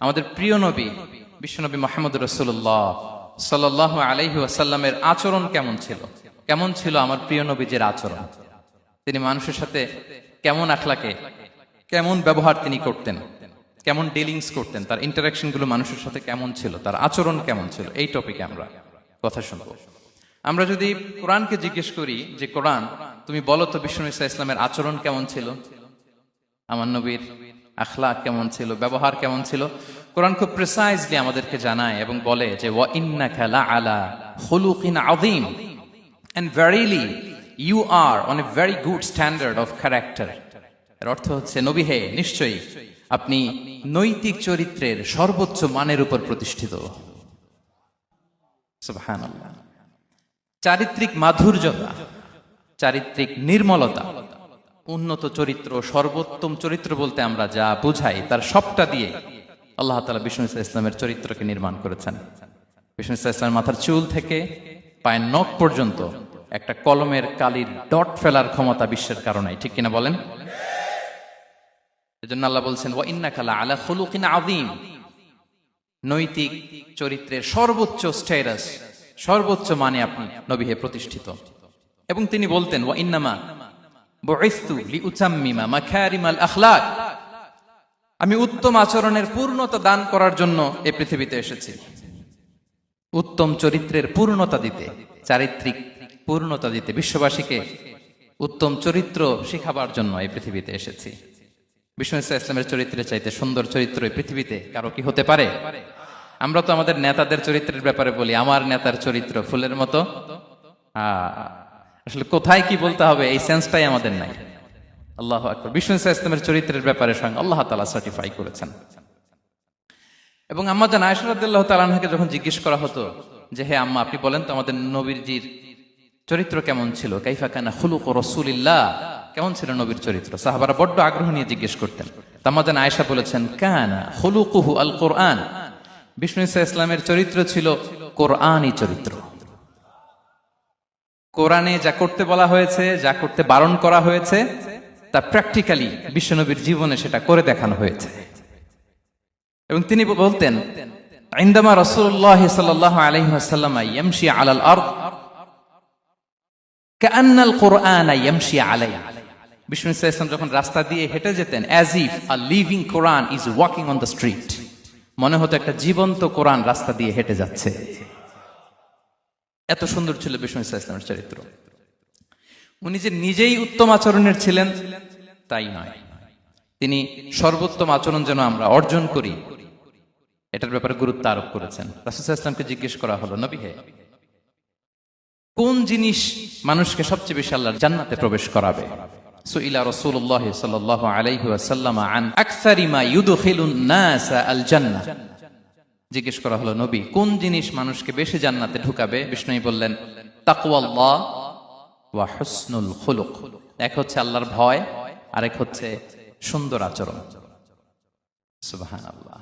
আমাদের প্রিয় নবী বিশ্বনবী মুহাম্মদ রাসূলুল্লাহ সাল্লাল্লাহু আলাইহি ওয়াসাল্লামের আচরণ কেমন ছিল? কেমন ছিল আমার প্রিয় নবীজির আচরণ? তিনি মানুষের সাথে কেমন আখলাকে, কেমন ব্যবহার তিনি করতেন, কেমন ডিলিংস করতেন, তার ইন্টারাকশন গুলো মানুষের সাথে কেমন ছিল, তার আচরণ কেমন ছিল, এই টপিকে আমরা কথা শুনবো। আমরা যদি কোরআনকে জিজ্ঞেস করি যে কোরআন তুমি বলো তো বিশ্বনবী সাল্লাল্লাহু আলাইহি ওয়াসাল্লামের আচরণ কেমন ছিল, আমার নবীর আখলাক কেমন ছিল, ব্যবহার কেমন ছিল, কোরআন খুব প্রিসাইজলি আমাদেরকে জানায় এবং বলে যে ওয়া ইন্নাকা লাআলা খুলুকিন আযীম, and verily you are on a very good standard of character. এর অর্থ হচ্ছে নবী হে, নিশ্চয়ই আপনি নৈতিক চরিত্রের সর্বোচ্চ মানের উপর প্রতিষ্ঠিত। সুবহানাল্লাহ। চারিত্রিক মাধুর্যতা, চারিত্রিক নির্মলতা, উন্নত চরিত্র, সর্বোত্তম চরিত্র বলতে আমরা যা বুঝাই তার সবটা দিয়ে আল্লাহ তাআলা বিষ্ণু ইসলামের চরিত্রকে নির্মাণ করেছেন। বিষ্ণু ইসলামের মাথার চুল থেকে পায়ের নখ পর্যন্ত একটা কলমের কালির ডট ফেলার ক্ষমতা বিশ্বের কারণে, ঠিক কিনা বলেন? এজন্য আল্লাহ বলছেন ওয়া ইন্নাকা লাআলা খুলুকিন আযীম, নৈতিক চরিত্রের সর্বোচ্চ স্ট্যাটাস, সর্বোচ্চ মানে আপনি নবী হে প্রতিষ্ঠিত। এবং তিনি বলতেন ওয়া ইন্নামা বুইসতু লিউতাম্মিমা মাকারিমাল আখলাক, আমি উত্তম আচরণের পূর্ণতা দান করার জন্য এই পৃথিবীতে এসেছি, উত্তম চরিত্রের পূর্ণতা দিতে, চারিত্রিক পূর্ণতা দিতে, বিশ্ববাসীকে উত্তম চরিত্র শেখাবার জন্য এই পৃথিবীতে এসেছি। বিষ্ণু ইসলামের চরিত্রের চাইতে সুন্দর চরিত্র এই পৃথিবীতে কারো কি হতে পারে? আমরা তো আমাদের নেতাদের চরিত্রের ব্যাপারে বলি আমার নেতার চরিত্র ফুলের মতো, আসলে কোথায় কি বলতে হবে এই সেন্সটাই আমাদের নাই। আল্লাহু আকবার। বিষ্ণু ইসলামের চরিত্রের ব্যাপারে স্বয়ং আল্লাহ তাআলা সার্টিফাই করেছেন। এবং আম্মা জান আয়েশা রাদিয়াল্লাহু তাআলা আনহাকে যখন জিজ্ঞেস করা হতো যে হে আম্মা আপনি বলেন তো আমাদের নবীজির চরিত্র কেমন ছিল, কাইফা কানা খুলুকু রাসূলিল্লাহ, কেমন ছিল নবীর চরিত্র, সাহাবারা বড্ড আগ্রহ নিয়ে জিজ্ঞেস করতেন। আম্মা জান আয়েশা বলেছেন কানা খুলুকুহু আল কোরআন, বিষ্ণু ইসলামের চরিত্র ছিল কোরআনী চরিত্র। কোরআনে যা করতে বলা হয়েছে, যা করতে বারণ করা হয়েছে, তা প্র্যাকটিক্যালি বিশ্বনবীর জীবনে সেটা করে দেখানো হয়েছে। এবং তিনি বলতেন ইনদামা রাসূলুল্লাহ সাল্লাল্লাহু আলাইহি ওয়াসাল্লাম ইয়ামশি আলাল আরদ কাআন্নাল কুরআনা ইয়ামশি আলাইহা, বিষ্ণু ইসলাম যখন রাস্তা দিয়ে হেঁটে যেতেন as if a living Quran is walking on the street, মনে হতো একটা জীবন্ত কোরআন রাস্তা দিয়ে হেঁটে যাচ্ছে। এত সুন্দর ছিল বিষ্ণু ইসলামের চরিত্র। উনি যে নিজেই উত্তম আচরণের ছিলেন তাই নয়, তিনি সর্বোত্তম আচরণ যেন আমরা অর্জন করি এটার ব্যাপারে গুরুত্ব আরোপ করেছেন। রাসূল সাল্লাল্লাহু আলাইহি ওয়াসাল্লামকে জিজ্ঞেস করা হলো নবী হে, কোন জিনিস মানুষকে সবচেয়ে বেশি আল্লাহর জান্নাতে প্রবেশ করাবে? সুইলা রাসূলুল্লাহ সাল্লাল্লাহু আলাইহি ওয়াসাল্লাম আন আকসারি মা ইউদখিলুন নাস আল জান্নাহ, জিজ্ঞেস করা হলো নবী কোন জিনিস মানুষকে বেশি জান্নাতে ঢুকাবে? বিষ্ণু বললেন তাকওয়াল্লাহ ওয়া হুসনুল খুলুক, এক হচ্ছে আল্লাহর ভয়, আরেক হচ্ছে সুন্দর আচরণ। সুবহানাল্লাহ।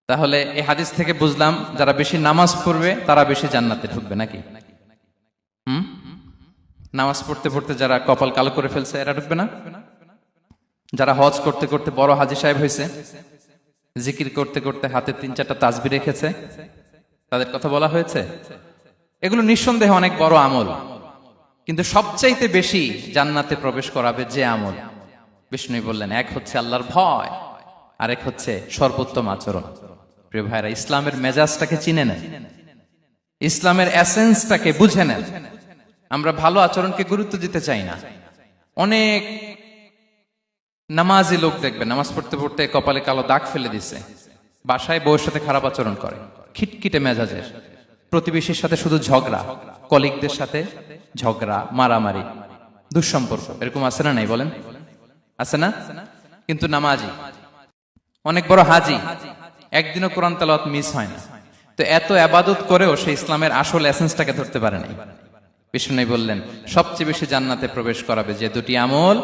তাহলে এই হাদিস থেকে বুঝলাম যারা বেশি নামাজ পড়বে তারা বেশি জান্নাতে ঢুকবে নাকি? নামাজ পড়তে পড়তে যারা কপাল কালো করে ফেলছে এরা ঢুকবে না? যারা হজ করতে করতে বড় হাজী সাহেব হয়েছে, জিকির করতে করতে হাতে 3-4টা তাসবিহ রেখেছে, তাদের কথা বলা হয়েছে। এগুলো নিঃসন্দেহে অনেক বড় আমল, কিন্তু সবচাইতে বেশি জান্নাতে প্রবেশ করাবে যে আমল, বিষ্ণু বললেন এক হচ্ছে আল্লাহর ভয়, আরেক হচ্ছে সর্বোত্তম আচরণ। প্রিয় ভাইরা, ইসলামের মেজাজটাকে চিনে নেন, ইসলামের এসেন্সটাকে বুঝে নেন। আমরা ভালো আচরণকে গুরুত্ব দিতে চাই না। অনেক নামাজি লোক দেখবেন নামাজ পড়তে পড়তে কপালে কালো দাগ ফেলে দিছে, বাসায় বউয়ের সাথে খারাপ আচরণ করে, খিটখিটে মেজাজের, প্রতিবেশীর সাথে শুধু ঝগড়া, কলিগদের সাথে ঝগড়া, মারামারি, দুঃসম্পর্ক, এরকম আছে না নাই বলেন? আছে না? কিন্তু নামাজি, অনেক বড় হাজি, একদিনও কোরআন তেলাওয়াত মিস হয় না, তো এত ইবাদত করেও সে ইসলামের আসল এসেন্সটাকে ধরতে পারে নাই। বিষ্ণু বললেন সবচেয়ে বেশি জান্নাতে প্রবেশ করাবে যে দুটি আমল,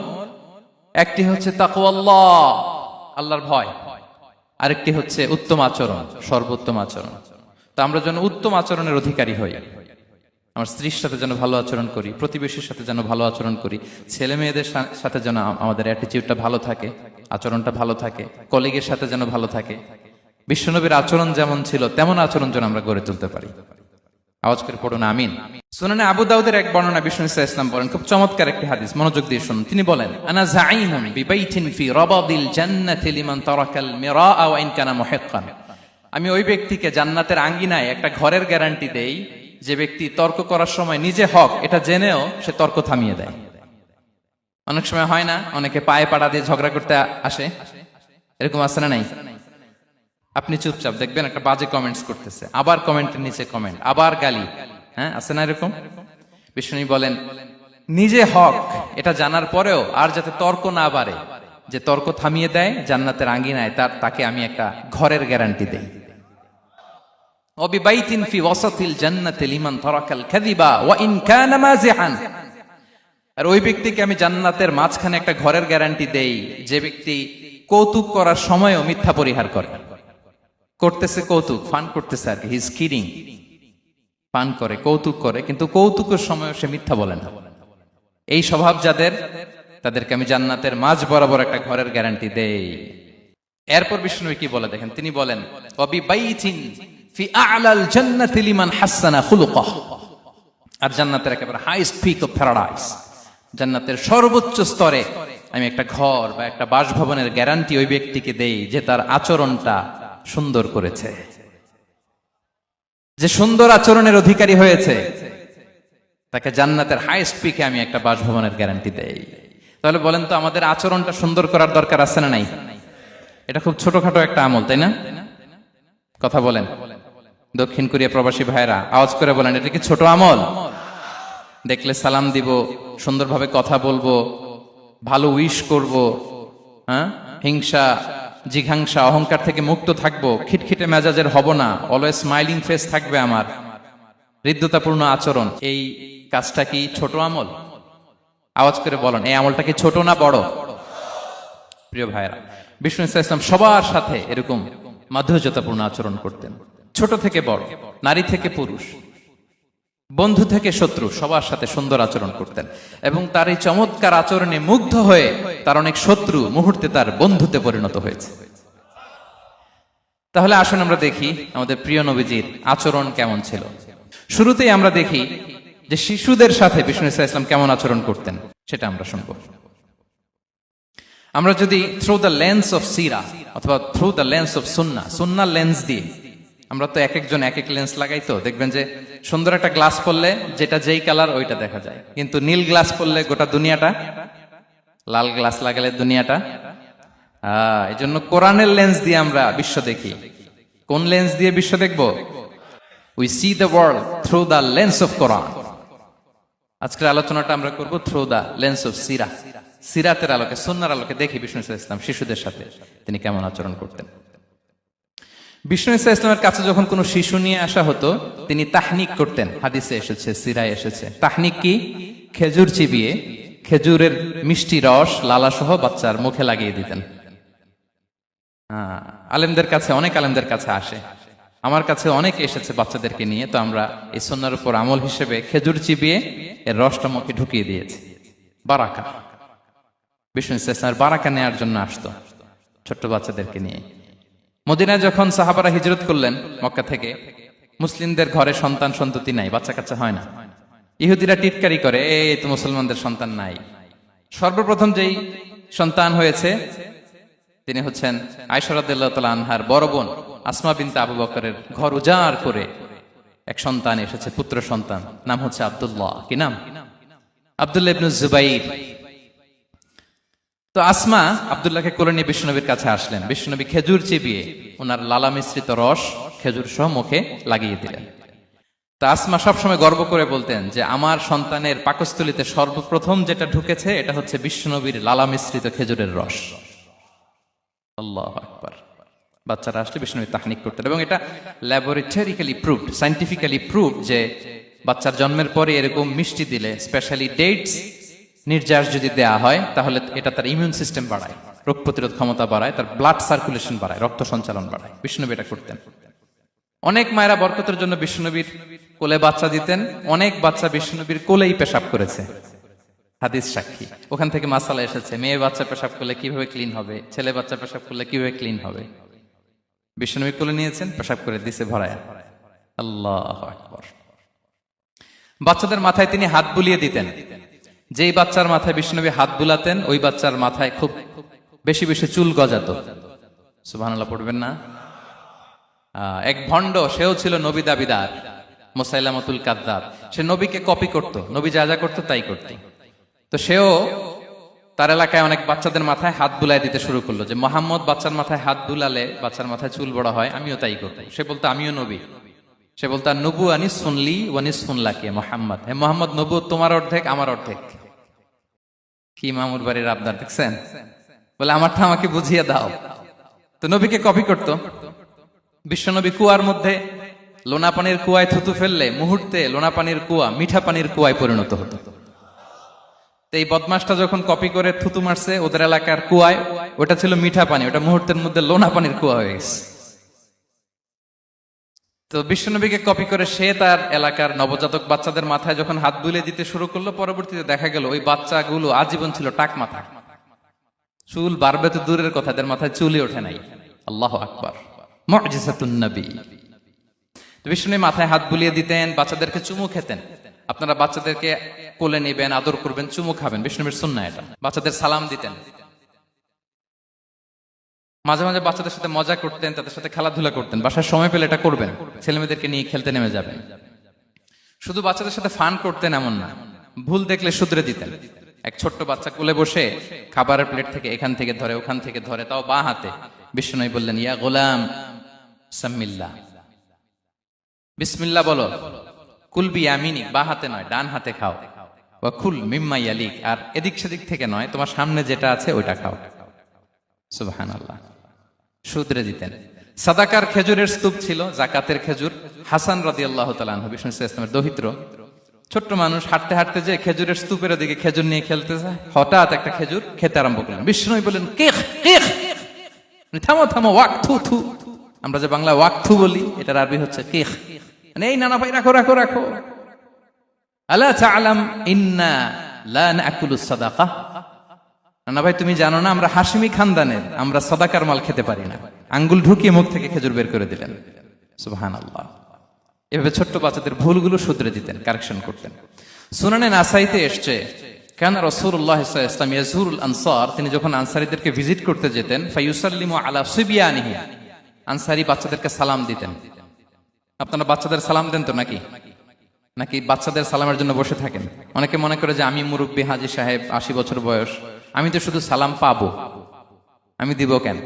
একটি হচ্ছে তাকওয়াল্লাহ, আল্লাহর ভয়, আরেকটি হচ্ছে উত্তম আচরণ, সর্বোত্তম আচরণ। তো আমরা যেন উত্তম আচরণের অধিকারী হই, আমার স্ত্রীর সাথে যেন ভালো আচরণ করি, প্রতিবেশীর সাথে যেন ভালো আচরণ করি, ছেলে মেয়েদের সাথে যেন আমাদের অ্যাটিটিউডটা ভালো থাকে, আচরণটা ভালো থাকে, কলিগের সাথে যেন ভালো থাকে, বিশ্বনবীর আচরণ যেমন ছিল তেমন আচরণ যেন আমরা গড়ে তুলতে পারি। আওয়াজ করে পড়ুন আমিন। সুনানে আবু দাউদের এক বর্ণনা বিষ্ণু ইসা ইসলাম বলেন, খুব চমৎকার একটি হাদিস, মনোযোগ দিয়ে শুনুন। তিনি বলেন, আনা যাঈনুন বিবাইতিন ফি রাবাদিল জান্নাতি লিমান তারাকাল মিরাআ ওয়া ইন কানা মুহিক্কান। আমি ওই ব্যক্তিকে জান্নাতের আঙ্গিনায় একটা ঘরের গ্যারান্টি দেই যে ব্যক্তি তর্ক করার সময় নিজে হক এটা জেনেও সে তর্ক থামিয়ে দেয়। অনেক সময় হয় না, অনেকে পায়ে পাড়া দিয়ে ঝগড়া করতে আসে, এরকম আছে না নাই? আপনি চুপচাপ দেখবেন একটা বাজে কমেন্টস করতেছে, আবার কমেন্টের নিচে কমেন্ট, আবার গালি, হ্যাঁ আছে না এরকম? বিষ্ণু বলেন নিজে হক এটা জানার পরেও আর যাতে তর্ক না বাড়ে, যে তর্ক থামিয়ে দেয় জান্নাতের আঙ্গিনায়, তাকে আমি একটা ঘরের গ্যারান্টি দেই। ওয়াবিবাইতিন ফি ওয়াসাতিল জান্নাতি লিমান তারাকাল কাযিবা ওয়া ইন কানা মাযিহান। আর ওই ব্যক্তিকে আমি জান্নাতের মাঝখানে একটা ঘরের গ্যারান্টি দেই যে ব্যক্তি কৌতুক করার সময়ও মিথ্যা পরিহার করে। করতেছে কৌতুক, ফান করতেছে আর কি, হি ইজ কিডিং, ফান করে, কৌতুক করে, কিন্তু কৌতুকের সময়ও সে মিথ্যা বলে না। এই স্বভাব যাদের, তাদেরকে আমি জান্নাতের মাঝ বরাবর একটা ঘরের গ্যারান্টি দেই। এরপর বিষ্ণু কি বলে দেখেন, তিনি বলেন ওয়াবিবাইতিন ফি আ'লাল জান্নাতি লিমান হাসানা খুলুকাহু। আর জান্নাতের একেবারে হাইস্ট পিক অফ প্যারাডাইস, জান্নাতের সর্বোচ্চ স্তরে আমি একটা ঘর বা একটা বাসভবনের গ্যারান্টি ওই ব্যক্তিকে দেই যে তার আচরণটা সুন্দর করেছে, যে সুন্দর আচরণের অধিকারী হয়েছে, তাকে জান্নাতের হাইস্ট পিকে আমি একটা বাসভবনের গ্যারান্টি দেই। তাহলে বলেন তো আমাদের আচরণটা সুন্দর করার দরকার আছে না নাই? এটা খুব ছোটখাটো একটা আমল, তাই না? কথা বলেন দক্ষিণ কোরিয়া প্রবাসী ভাইরা, আওয়াজ করে বলেন এটা কি ছোট আমল? দেখলে সালাম দিব, সুন্দরভাবে কথা বলবো, ভালো উইশ করব, হ্যাঁ, হিংসা জিঘাংসা অহংকার থেকে মুক্ত থাকবো, খিটখিটে মেজাজের হব না, অলওয়েজ স্মাইলিং ফেস থাকবে আমার, হৃদ্যতাপূর্ণ আচরণ। এই কাজটা কি ছোট আমল? আওয়াজ করে বলেন এই আমলটা কি ছোট না বড়? প্রিয় ভাইরা, বিষ্ণু ইসলাম সবার সাথে এরকম মাধুর্যতাপূর্ণ আচরণ করতেন, ছোট থেকে বড়, নারী থেকে পুরুষ, বন্ধু থেকে শত্রু, সবার সাথে সুন্দর আচরণ করতেন। এবং তার এই চমৎকার আচরণে মুগ্ধ হয়ে তার অনেক শত্রু মুহূর্তে তার বন্ধুতে পরিণত হয়েছে। তাহলে আসুন আমরা দেখি আমাদের প্রিয় নবীজির আচরণ কেমন ছিল। শুরুতেই আমরা দেখি যে শিশুদের সাথে বিষ্ণু ইসলাম কেমন আচরণ করতেন, সেটা আমরা শুনব। আমরা যদি থ্রু দ্য লেন্স অফ সিরা অথবা through the lens of Sunnah, Sunnah lens দিয়ে, আমরা তো এক একজন এক এক লেন্স লাগাই, তো দেখবেন যে সুন্দর একটা গ্লাস পরলে যেটা যেই কালার ওইটা দেখা যায়, কিন্তু নীল গ্লাস পরলে গোটা দুনিয়াটা, লাল গ্লাস লাগালে দুনিয়াটা। এই জন্য কোরআনের লেন্স দিয়ে আমরা বিশ্ব দেখি। কোন লেন্স দিয়ে বিশ্ব দেখব? We see the world through the lens of Quran. আজকের আলোচনাটা আমরা করব থ্রু দ্য লেন্স অফ সিরা, সিরাতের আলোকে, সুন্নাহর আলোকে দেখি বিষ্ণু ইসলাম শিশুদের সাথে তিনি কেমন আচরণ করতেন। বিষ্ণু ইসলামের কাছে যখন কোনো শিশু নিয়ে আসা হতো তিনি তাহনিক করতেন, হাদিসে এসেছে, সিরায় এসেছে। তাহনিক কি? খেজুর চিবিয়ে খেজুরের মিষ্টি রস লালা সহ বাচ্চার মুখে লাগিয়ে দিতেন। আলেমদের কাছে, অনেক আলেমদের কাছে আসে, আমার কাছে অনেক এসেছে বাচ্চাদেরকে নিয়ে, তো আমরা এই সুন্নাহর উপর আমল হিসেবে খেজুর চিবিয়ে এর রসটা মুখে ঢুকিয়ে দিয়েছি। বারাকা, বিষ্ণু ইসলামের বারাকা নেওয়ার জন্য আসতো ছোট্ট বাচ্চাদেরকে নিয়ে। মদিনায় যখন সাহাবারা হিজরত করলেন মক্কা থেকে, মুসলিমদের ঘরে সন্তান সন্ততি নাই, বাচ্চা কাচ্চা হয় না। ইহুদিরা টিটকারি করে, এই তো মুসলমানদের সন্তান নাই। সর্বপ্রথম যেই সন্তান হয়েছে তিনি হচ্ছেন আয়েশা রাদিয়াল্লাহু তাআলা আনহার বড় বোন আসমা বিনতে আবু বকরের ঘর উজাড় করে এক সন্তান এসেছে, পুত্র সন্তান, নাম হচ্ছে আব্দুল্লাহ। কি নাম? আব্দুল্লাহ ইবনে জুবাইর। তো আসমা আব্দুল্লাহকে কোলে নিয়ে বিশ্বনবীর কাছে আসলেন। বিশ্বনবী খেজুর চিবিয়ে ওনার লালা মিশ্রিত রস খেজুর সহ মুখে লাগিয়ে দিলেন। তা আসমা সবসময় গর্ব করে বলতেন যে আমার সন্তানের পাকস্থলীতে সর্বপ্রথম যেটা ঢুকেছে এটা হচ্ছে বিশ্বনবীর লালা মিশ্রিত খেজুরের রস। আল্লাহু আকবার। বাচ্চারা আসলে বিশ্বনবী তাহনিক করতেন, এবং এটা ল্যাবরেটরিক্যালি প্রুভড, সায়েন্টিফিক্যালি প্রুভড যে বাচ্চার জন্মের পরে এরকম মিষ্টি দিলে, স্পেশালি ডেটস নির্যাস যদি দেয়া হয়, তাহলে এটা তার ইমিউন সিস্টেম বাড়ায়, রোগ প্রতিরোধ ক্ষমতা বাড়ায়, তার ব্লাড সার্কুলেশন বাড়ায়, রক্ত সঞ্চালন বাড়ায়। বিষ্ণুনবী এটা করতেন। অনেক মায়েরা বরকতের জন্য বিষ্ণুনবীর কোলে বাচ্চা দিতেন। অনেক বাচ্চা বিষ্ণুনবীর কোলেই পেশাব করেছে, হাদিস সাক্ষী। ওখান থেকে মাসালা এসেছে, মেয়ে বাচ্চা পেশাব করলে কিভাবে ক্লিন হবে, ছেলে বাচ্চা পেশাব করলে কিভাবে ক্লিন হবে। বিশ্বনবী কোলে নিয়েছেন, পেশাব করে দিছে ভরায়া। আল্লাহু আকবার। বাচ্চাদের মাথায় তিনি হাত বুলিয়ে দিতেন। যেই বাচ্চার মাথায় বিশ্বনবী হাত বুলাতেন ওই বাচ্চার মাথায় খুব বেশি বেশি চুল গজাতো। সুবহানাল্লাহ পড়বেন না? এক ভণ্ড, সেও ছিল নবী দাবিদার, মুসাইলামাতুল কাযযাব। সে নবীকে কপি করত, নবী যা যা করতো তাই করত। তো সেও তার এলাকায় অনেক বাচ্চাদের মাথায় হাত বুলাই দিতে শুরু করলো, যে মোহাম্মদ বাচ্চার মাথায় হাত বুলালে বাচ্চার মাথায় চুল বড় হয়, আমিও তাই করব। সে বলতো আমিও নবী। সে বলতো নবু আনিস শুনলি ওয়ানিস শুনলাকে মোহাম্মদ, হে মোহাম্মদ, নবু তোমার অর্ধেক আমার অর্ধেক। কি মামুর বাড়ির আবদার দেখছেন? বলে আমারটা আমাকে বুঝিয়ে দাও। তো নবীকে কপি করত। বিশ্বনবী কুয়ার মধ্যে লোনা পানির কুয়ায় থুতু ফেললে মুহূর্তে লোনা পানির কুয়া মিঠা পানির কুয়ায় পরিণত হতো। এই বদমাসটা যখন কপি করে থুতু মারছে ওদের এলাকার কুয়ায়, ওটা ছিল মিঠা পানি, ওটা মুহূর্তের মধ্যে লোনা পানির কুয়া হয়ে গেছে। তো বিশ্বনবীকে কপি করে সে তার এলাকার নবজাতক বাচ্চাদের মাথায় যখন হাত বুলিয়ে দিতে শুরু করলো, পরবর্তীতে দেখা গেল ওই বাচ্চাগুলো আজীবন ছিল টাক মাথা। চুল বাড়বে তো দূরের কথা, এদের মাথায় চুলই ওঠে নাই। আল্লাহু আকবার, মুজিজাতুন নবী। বিশ্বনবী মাথায় হাত বুলিয়ে দিতেন, বাচ্চাদেরকে চুমু খেতেন। আপনারা বাচ্চাদেরকে কোলে নেবেন, আদর করবেন, চুমু খাবেন, বিশ্বনবীর সুন্নাহ এটা। বাচ্চাদের সালাম দিতেন। মাঝে মাঝে বাচ্চাদের সাথে মজা করতেন, তাদের সাথে খেলাধুলা করতেন। বাসার সময় পেলে এটা করবেন, ছেলেমেয়েদেরকে নিয়ে খেলতে নেমে যাবেন। শুধু বাচ্চাদের সাথে ফান করতেন এমন না, ভুল দেখলে শুধরে দিতেন। এক ছোট্ট বাচ্চা কোলে বসে খাবারের প্লেট থেকে এখান থেকে ধরে ওখান থেকে ধরে, তাও বাঁ হাতে। বিশ্বনবী বললেন, ইয়া গোলাম সাম্মিল্লাহ, বিসমিল্লাহ বলো। কুলবি ইয়ামিনিক, বাঁ হাতে নয় ডান হাতে খাও। ওয়া কুল মিম্মা ইয়ালিক, আর এদিক সেদিক থেকে নয়, তোমার সামনে যেটা আছে ওইটা খাও। সুবহানাল্লাহ, শুধরে দিতেন। সাদাকার খেজুরের স্তূপ ছিল, জাকাতের খেজুর। হাসান রাদিয়াল্লাহু তাআলা আনহু, বিষ্ণু ইসলামের দৌহিত্র, ছোট্ট মানুষ, হাঁটতে হাঁটতে যে খেজুরের স্তূপের দিকে খেজুর নিয়ে খেলতেছে, হঠাৎ একটা খেজুর খেতে আরম্ভ করলেন। বিষ্ণু বললেন, কেখ কেখ, থামো থামো, ওয়াক থু থু। আমরা যে বাংলা ওয়াক থু বলি, এটার আরবি হচ্ছে কেখ। মানে এই নানা ভাই রাখো রাখো রাখো। আলা তাআলাম ইন্না লা নাকুলুস সাদাকা, না ভাই তুমি জানো না আমরা হাশিমি খানদানের, আমরা সাদাকার মাল খেতে পারি না। আঙ্গুল ঢুকিয়ে মুখ থেকে খেজুর বের করে দিলেন। সুবহানাল্লাহ। এভাবে ছোট্ট বাচ্চাদের ভুলগুলো শুধরে দিতেন, কারেকশন করতেন। সুনানে নাসাইতে এসছে, কানা রাসূলুল্লাহ সাল্লাল্লাহু আলাইহি ওয়াসাল্লাম ইয়াজুরুল আনসার, তিনি যখন আনসারীদেরকে ভিজিট করতে যেতেন, ফায়ুসাল্লিমু আলা সিবিয়ানিহি, আনসারী বাচ্চাদেরকে সালাম দিতেন। আপনারা বাচ্চাদের সালাম দেন তো নাকি? নাকি বাচ্চাদের সালামের জন্য বসে থাকেন? অনেকে মনে করে যে আমি মুরব্বী হাজী সাহেব, 80 বছর বয়স, আমি তো শুধু সালাম পাবো, আমি দিব কেন?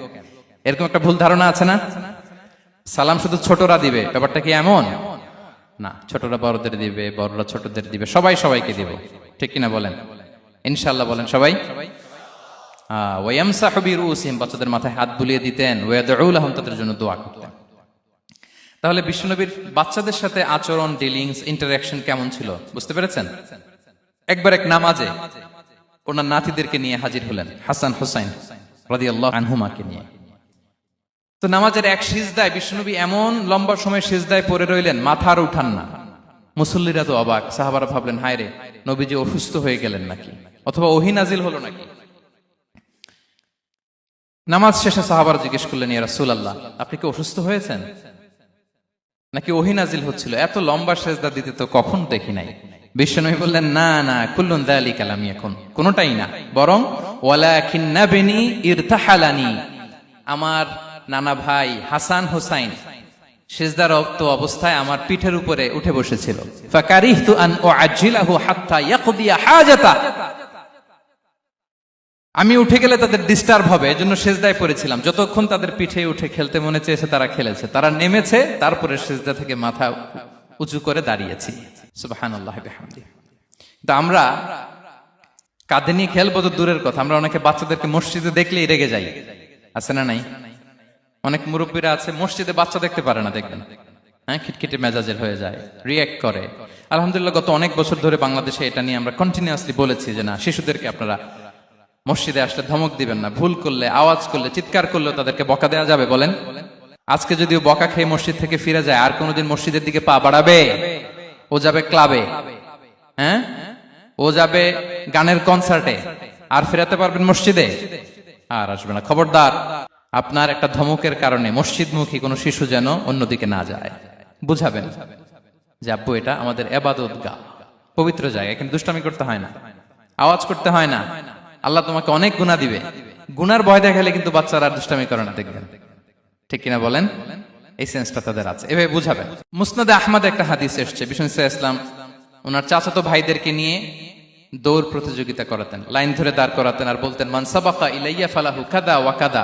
এরকম একটা ভুল ধারণা আছে না? সালাম শুধু ছোটরা দিবে, ব্যাপারটা কি এমন না। ছোটরা বড়দের দিবে, বড়রা ছোটদের দিবে, সবাই সবাইকে দিবে, ঠিক কিনা বলেন? ইনশাআল্লাহ বলেন সবাই। ওয়ায়ামসাহু বিরুসিহিম, বাচ্চাদের মাথায় হাত বুলিয়ে দিতেন। ওয়ায়াদউ লাহুম, তাদের জন্য দোয়া করতেন। তাহলে বিশ্বনবীর বাচ্চাদের সাথে আচরণ, ডিলিংস, ইন্টারঅ্যাকশন কেমন ছিল বুঝতে পেরেছেন? একবার এক নামাজে ওনার নাতিদেরকে নিয়ে হাজির হলেন, হাসান হুসাইন রাদিয়াল্লাহু আনহুমাকে নিয়ে। তো নামাজের এক সিজদায় বিশ্বনবী এমন লম্বা সময় সিজদায় পড়ে রইলেন, মাথা আর উঠান না। মুসল্লিরা তো অবাক, সাহাবারা ভাবলেন হায় রে, নবীজি অসুস্থ হয়ে গেলেন নাকি, অথবা ওহী নাজিল হলো নাকি। নামাজ শেষে সাহাবারা জিজ্ঞেস করলেন, ইয়া রাসূলুল্লাহ, আপনি কি অসুস্থ হয়েছেন নাকি ওহী নাজিল হচ্ছিল? এত লম্বা সিজদা দিতে তো কখন দেখি নাই। বিশ্বনবী বললেন, না না, কুল্লুন যালিকা লাম ইয়াকুন, কোনটাই না, বরং ওয়ালাকিন্না বিনি ইরতাহালানি, আমার নানা ভাই হাসান হুসাইন সিজদারত অবস্থায় আমার পিঠের উপরে উঠে বসেছিল। ফাকারিহতু আন উআজ্জিলাহু হাত্তা ইয়াকদিয়া হাজাতা, আমি উঠে গেলে তাদের ডিস্টার্ব হবে, এজন্য সিজদায় পড়েছিলাম। যতক্ষণ তাদের পিঠে উঠে খেলতে মনে চেয়েছে তারা খেলেছে, তারা নেমেছে, তারপরে সিজদা থেকে মাথা উঁচু করে দাঁড়িয়েছি। সুবহানাল্লাহি বিহামদিহি। তো আমরা কাঁধে নিয়ে খেলবো তো দূরের কথা, আমরা অনেকে বাচ্চাদেরকে মসজিদে দেখলেই রেগে যাই, আছে না নাই? অনেক মুরব্বীরা আছে মসজিদে বাচ্চা দেখতে পারে না, দেখবেন হ্যাঁ, খিটখিটে মেজাজের হয়ে যায়, রিঅ্যাক্ট করে। আলহামদুলিল্লাহ গত অনেক বছর ধরে বাংলাদেশে এটা নিয়ে আমরা কন্টিনিউয়াসলি বলেছি যে না, শিশুদেরকে আপনারা মসজিদে আসলে ধমক দিবেন না, ভুল করলে, আওয়াজ করলে, চিৎকার করলেও তাদেরকে বকা দেওয়া যাবে বলেন? আজকে যদিও বকা খেয়ে মসজিদ থেকে ফিরে যায়, আর কোনোদিন মসজিদের দিকে পা বাড়াবে? ও যাবে ক্লাবে, হ্যাঁ, ও যাবে গানের কনসার্টে, আর ফেরাতে পারবেন মসজিদে? আর আসবে না, খবরদার। আপনার একটা ধমকের কারণে মসজিদমুখী কোনো শিশু যেন অন্যদিকে না যায়, বুঝাবেন যে আব্বু এটা আমাদের ইবাদত গাহ, পবিত্র জায়গা, এখানে দুষ্টামি করতে হয় না, আওয়াজ করতে হয় না, আল্লাহ তোমাকে অনেক গুনাহ দিবে। গুনার ভয় দেখালে কিন্তু বাচ্চারা দুষ্টামি করে না, দেখবেন। ঠিক কিনা বলেন? এই সেন্সটা তাদের আছে, এভাবে বুঝাবেন। মুসনাদে আহমদে একটা হাদিস এসছে, বিষ্ণু ইসলাম ওনার চাচাতো ভাইদেরকে নিয়ে দৌড় প্রতিযোগিতা করাতেন, লাইন ধরে দাঁড় করাতেন আর বলতেন, মান সাবাকা ইলাইয়া ফালাহু কাদা ওয়া কাদা,